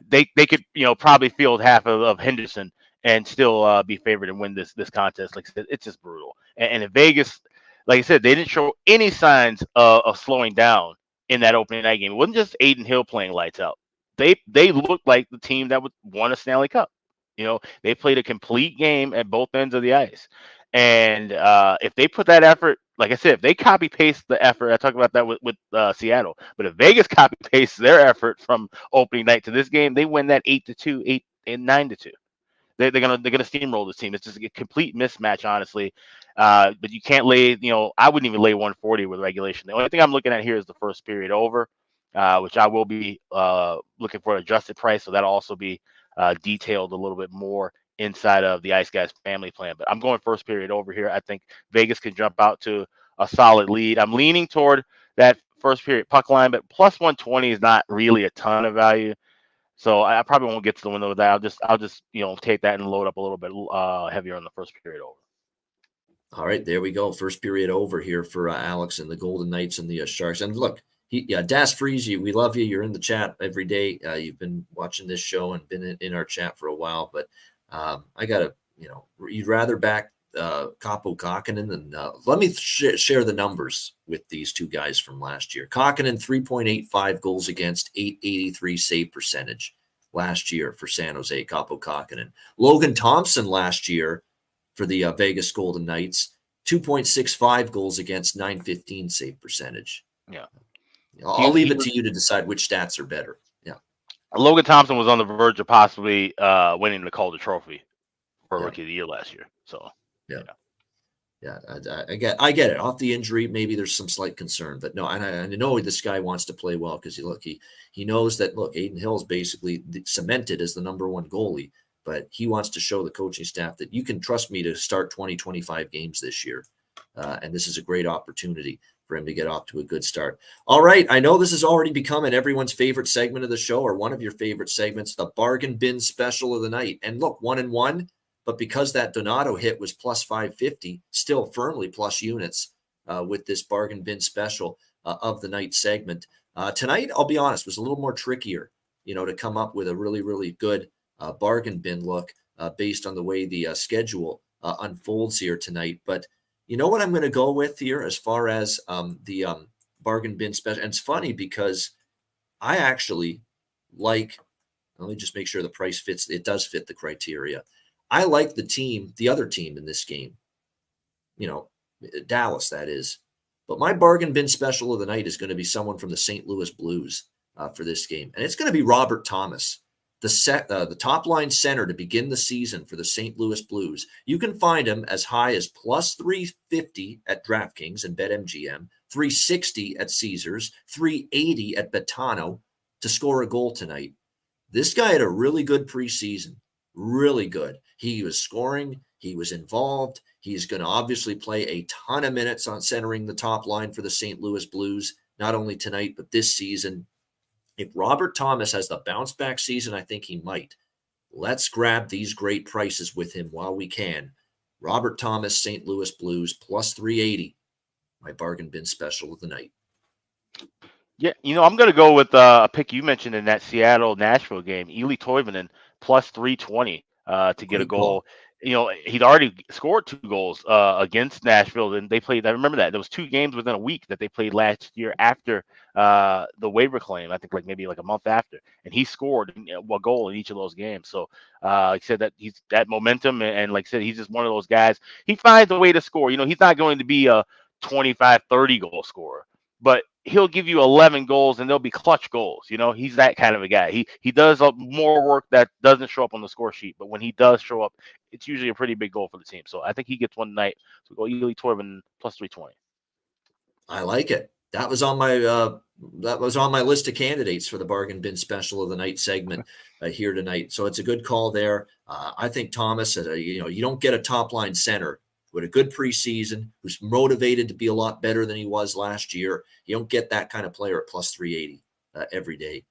they could, probably field half of Henderson and still be favored and win this contest. Like I said, it's just brutal. And in Vegas, like I said, they didn't show any signs of slowing down in that opening night game. It wasn't just Adin Hill playing lights out. They looked like the team that would won a Stanley Cup. They played a complete game at both ends of the ice. And if they put that effort, like I said, if they copy paste the effort, I talked about that with Seattle. But if Vegas copy pastes their effort from opening night to this game, they win that 8-2, 8 and 9-2. They're gonna steamroll this team. It's just a complete mismatch, honestly. But you can't lay, I wouldn't even lay 140 with regulation. The only thing I'm looking at here is the first period over, which I will be looking for an adjusted price. So that'll also be detailed a little bit more inside of the Ice Guys family plan. But I'm going first period over here. I think Vegas can jump out to a solid lead. I'm leaning toward that first period puck line, but plus 120 is not really a ton of value. So I probably won't get to the window with that. I'll just take that and load up a little bit heavier on the first period over. All right, there we go. First period over here for Alex and the Golden Knights and the Sharks. And look, Das Freeze, we love you. You're in the chat every day. You've been watching this show and been in our chat for a while. But I got to, you'd rather back Kaapo Kahkonen than let me share the numbers with these two guys from last year. Kahkonen, 3.85 goals against, 883 save percentage last year for San Jose, Kaapo Kahkonen. Logan Thompson last year for the Vegas Golden Knights, 2.65 goals against, 915 save percentage. Yeah. I'll leave it to you to decide which stats are better. Yeah. Logan Thompson was on the verge of possibly winning the Calder Trophy for Rookie of the Year last year. So, I get it. Off the injury, maybe there's some slight concern, but no, and I know this guy wants to play well because he knows that, look, Adin Hill is basically cemented as the number one goalie, but he wants to show the coaching staff that you can trust me to start 20, 25 games this year. And this is a great opportunity for him to get off to a good start. All right. I know this has already become everyone's favorite segment of the show, or one of your favorite segments, the bargain bin special of the night. And look, 1-1, but because that Donato hit was plus 550, still firmly plus units with this bargain bin special of the night segment. Tonight, I'll be honest, was a little more trickier, to come up with a really, really good bargain bin look based on the way the schedule unfolds here tonight. But you know what I'm going to go with here as far as the bargain bin special? And it's funny because I actually like, let me just make sure the price fits. It does fit the criteria. I like the other team in this game, Dallas, that is. But my bargain bin special of the night is going to be someone from the St. Louis Blues for this game. And it's going to be Robert Thomas, the top line center to begin the season for the St. Louis Blues. You can find him as high as plus 350 at DraftKings and BetMGM, 360 at Caesars, 380 at Betano to score a goal tonight. This guy had a really good preseason, really good. He was scoring. He was involved. He's going to obviously play a ton of minutes on centering the top line for the St. Louis Blues, not only tonight, but this season. If Robert Thomas has the bounce back season, I think he might. Let's grab these great prices with him while we can. Robert Thomas, St. Louis Blues, plus 380. My bargain bin special of the night. Yeah, I'm going to go with a pick you mentioned in that Seattle-Nashville game, Eli Toivonen, plus 320 to get a goal. He'd already scored 2 goals against Nashville, and they played. I remember that there was 2 games within a week that they played last year after the waiver claim. I think maybe a month after, and he scored a goal in each of those games. So, like I said, that he's that momentum, and like I said, he's just one of those guys. He finds a way to score. He's not going to be a 25, 30 goal scorer, but he'll give you 11 goals and they'll be clutch goals. He's that kind of a guy. He does more work that doesn't show up on the score sheet, but when he does show up, it's usually a pretty big goal for the team. So I think he gets one night. So go Eli Toivonen plus 320. I like it. That was on my list of candidates for the bargain bin special of the night segment here tonight. So it's a good call there. I think Thomas, you don't get a top line center with a good preseason who's motivated to be a lot better than he was last year. You don't get that kind of player at plus 380 every day.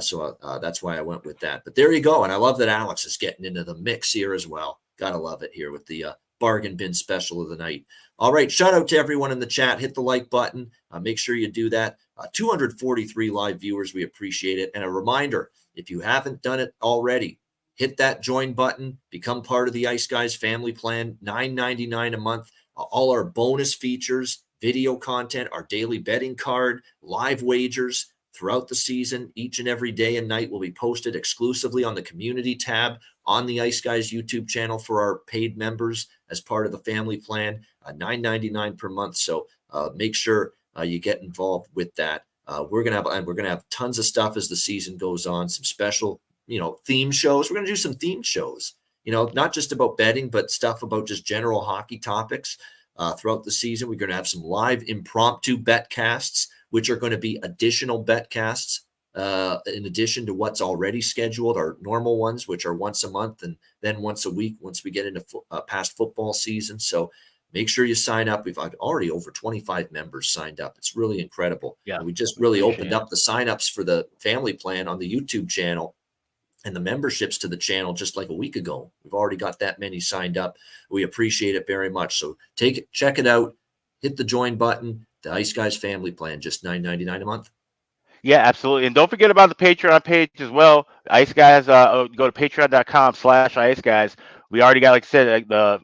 So that's why I went with that. But there you go. And I love that Alex is getting into the mix here as well. Gotta love it here with the bargain bin special of the night. All right. Shout out to everyone in the chat. Hit the like button. Make sure you do that. 243 live viewers. We appreciate it. And a reminder, if you haven't done it already, hit that join button. Become part of the Ice Guys family plan. $9.99 a month. All our bonus features, video content, our daily betting card, live wagers throughout the season. Each and every day and night will be posted exclusively on the community tab on the Ice Guys YouTube channel for our paid members as part of the family plan. $9.99 per month. So make sure you get involved with that. We're gonna have tons of stuff as the season goes on. Some special, theme shows. We're gonna do some theme shows. Not just about betting, but stuff about just general hockey topics throughout the season. We're gonna have some live impromptu betcasts, which are going to be additional betcasts in addition to what's already scheduled, our normal ones, which are once a month and then once a week once we get into past football season. So make sure you sign up. We've already over 25 members signed up. It's really incredible. Yeah, and we just really opened up the signups for the family plan on the YouTube channel and the memberships to the channel just like a week ago. We've already got that many signed up. We appreciate it very much. So check it out. Hit the join button. The Ice Guys family plan, just $9.99 a month. Yeah, absolutely. And don't forget about the Patreon page as well. Ice Guys, go to patreon.com/Ice Guys. We already got, like I said, the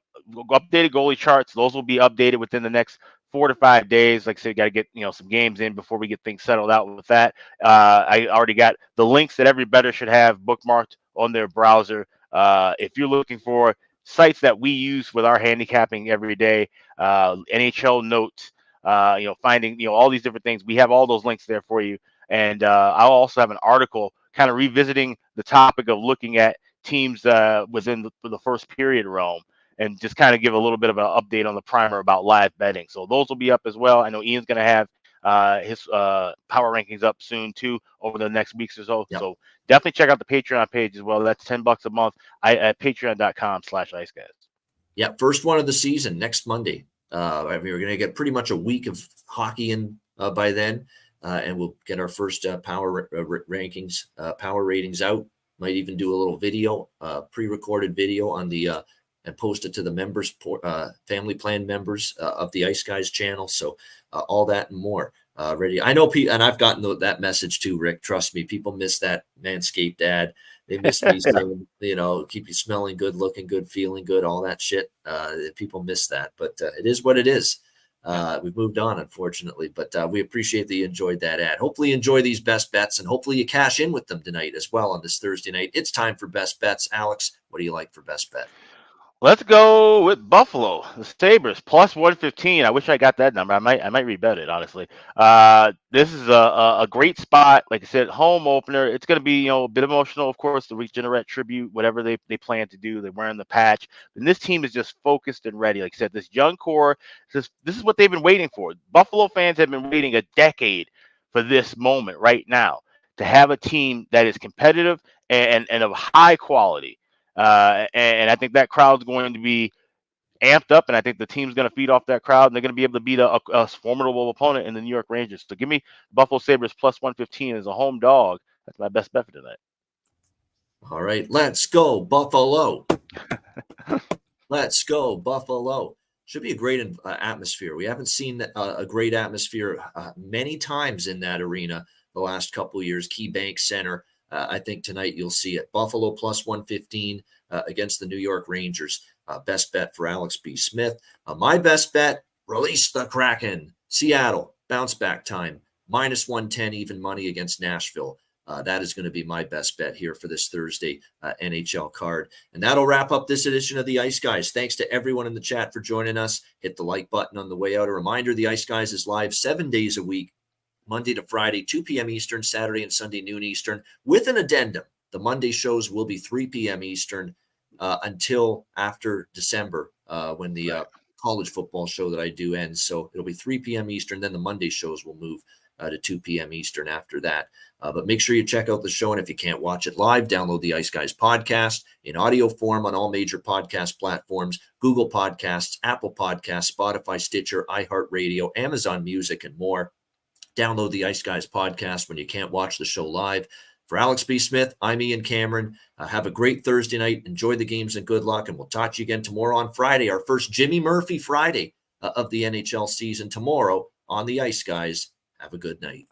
updated goalie charts. Those will be updated within the next 4 to 5 days. Like I said, you got to get some games in before we get things settled out with that. I already got the links that every bettor should have bookmarked on their browser. If you're looking for sites that we use with our handicapping every day, NHL notes, finding all these different things, we have all those links there for you. And I'll also have an article kind of revisiting the topic of looking at teams within the first period realm, and just kind of give a little bit of an update on the primer about live betting. So those will be up as well. I know Ian's going to have his power rankings up soon too over the next weeks or so. Yep. So definitely check out the Patreon page as well. That's $10 a month at patreon.com/Ice Guys. Yeah, first one of the season next Monday. We're going to get pretty much a week of hockey in by then. And we'll get our first power rankings, power ratings out. Might even do a little video, pre-recorded video on the and post it to the members, family plan members of the Ice Guys channel. So all that and more ready. I know, and I've gotten that message too, Rick. Trust me, people miss that Manscaped ad. They miss me saying, keep you smelling good, looking good, feeling good, all that shit. People miss that, but it is what it is. We've moved on, unfortunately, but we appreciate that you enjoyed that ad. Hopefully you enjoy these best bets, and hopefully you cash in with them tonight as well on this Thursday night. It's time for best bets. Alex, what do you like for best bet? Let's go with Buffalo, the Sabres, plus 115. I wish I got that number. I might rebet it, honestly. This is a great spot. Like I said, home opener. It's going to be a bit emotional, of course, the Regenerate tribute, whatever they plan to do. They're wearing the patch. And this team is just focused and ready. Like I said, this young core, this is what they've been waiting for. Buffalo fans have been waiting a decade for this moment right now, to have a team that is competitive and of high quality. And I think that crowd's going to be amped up, and I think the team's going to feed off that crowd, and they're going to be able to beat a formidable opponent in the New York Rangers. So give me Buffalo Sabres plus 115 as a home dog. That's my best bet for tonight. All right, let's go Buffalo. Let's go Buffalo. Should be a great atmosphere. We haven't seen a great atmosphere many times in that arena the last couple of years. KeyBank Center. I think tonight you'll see it. Buffalo plus 115 against the New York Rangers. Best bet for Alex B. Smith. My best bet, release the Kraken. Seattle, bounce back time. Minus 110 even money against Nashville. That is going to be my best bet here for this Thursday NHL card. And that'll wrap up this edition of the Ice Guys. Thanks to everyone in the chat for joining us. Hit the like button on the way out. A reminder, the Ice Guys is live 7 days a week. Monday to Friday, 2 p.m. Eastern, Saturday and Sunday, noon Eastern, with an addendum. The Monday shows will be 3 p.m. Eastern until after December when the college football show that I do ends. So it'll be 3 p.m. Eastern. Then the Monday shows will move to 2 p.m. Eastern after that. But make sure you check out the show. And if you can't watch it live, download the Ice Guys podcast in audio form on all major podcast platforms, Google Podcasts, Apple Podcasts, Spotify, Stitcher, iHeartRadio, Amazon Music, and more. Download the Ice Guys podcast when you can't watch the show live. For Alex B. Smith, I'm Ian Cameron. Have a great Thursday night. Enjoy the games and good luck. And we'll talk to you again tomorrow on Friday, our first Jimmy Murphy Friday of the NHL season tomorrow on the Ice Guys. Have a good night.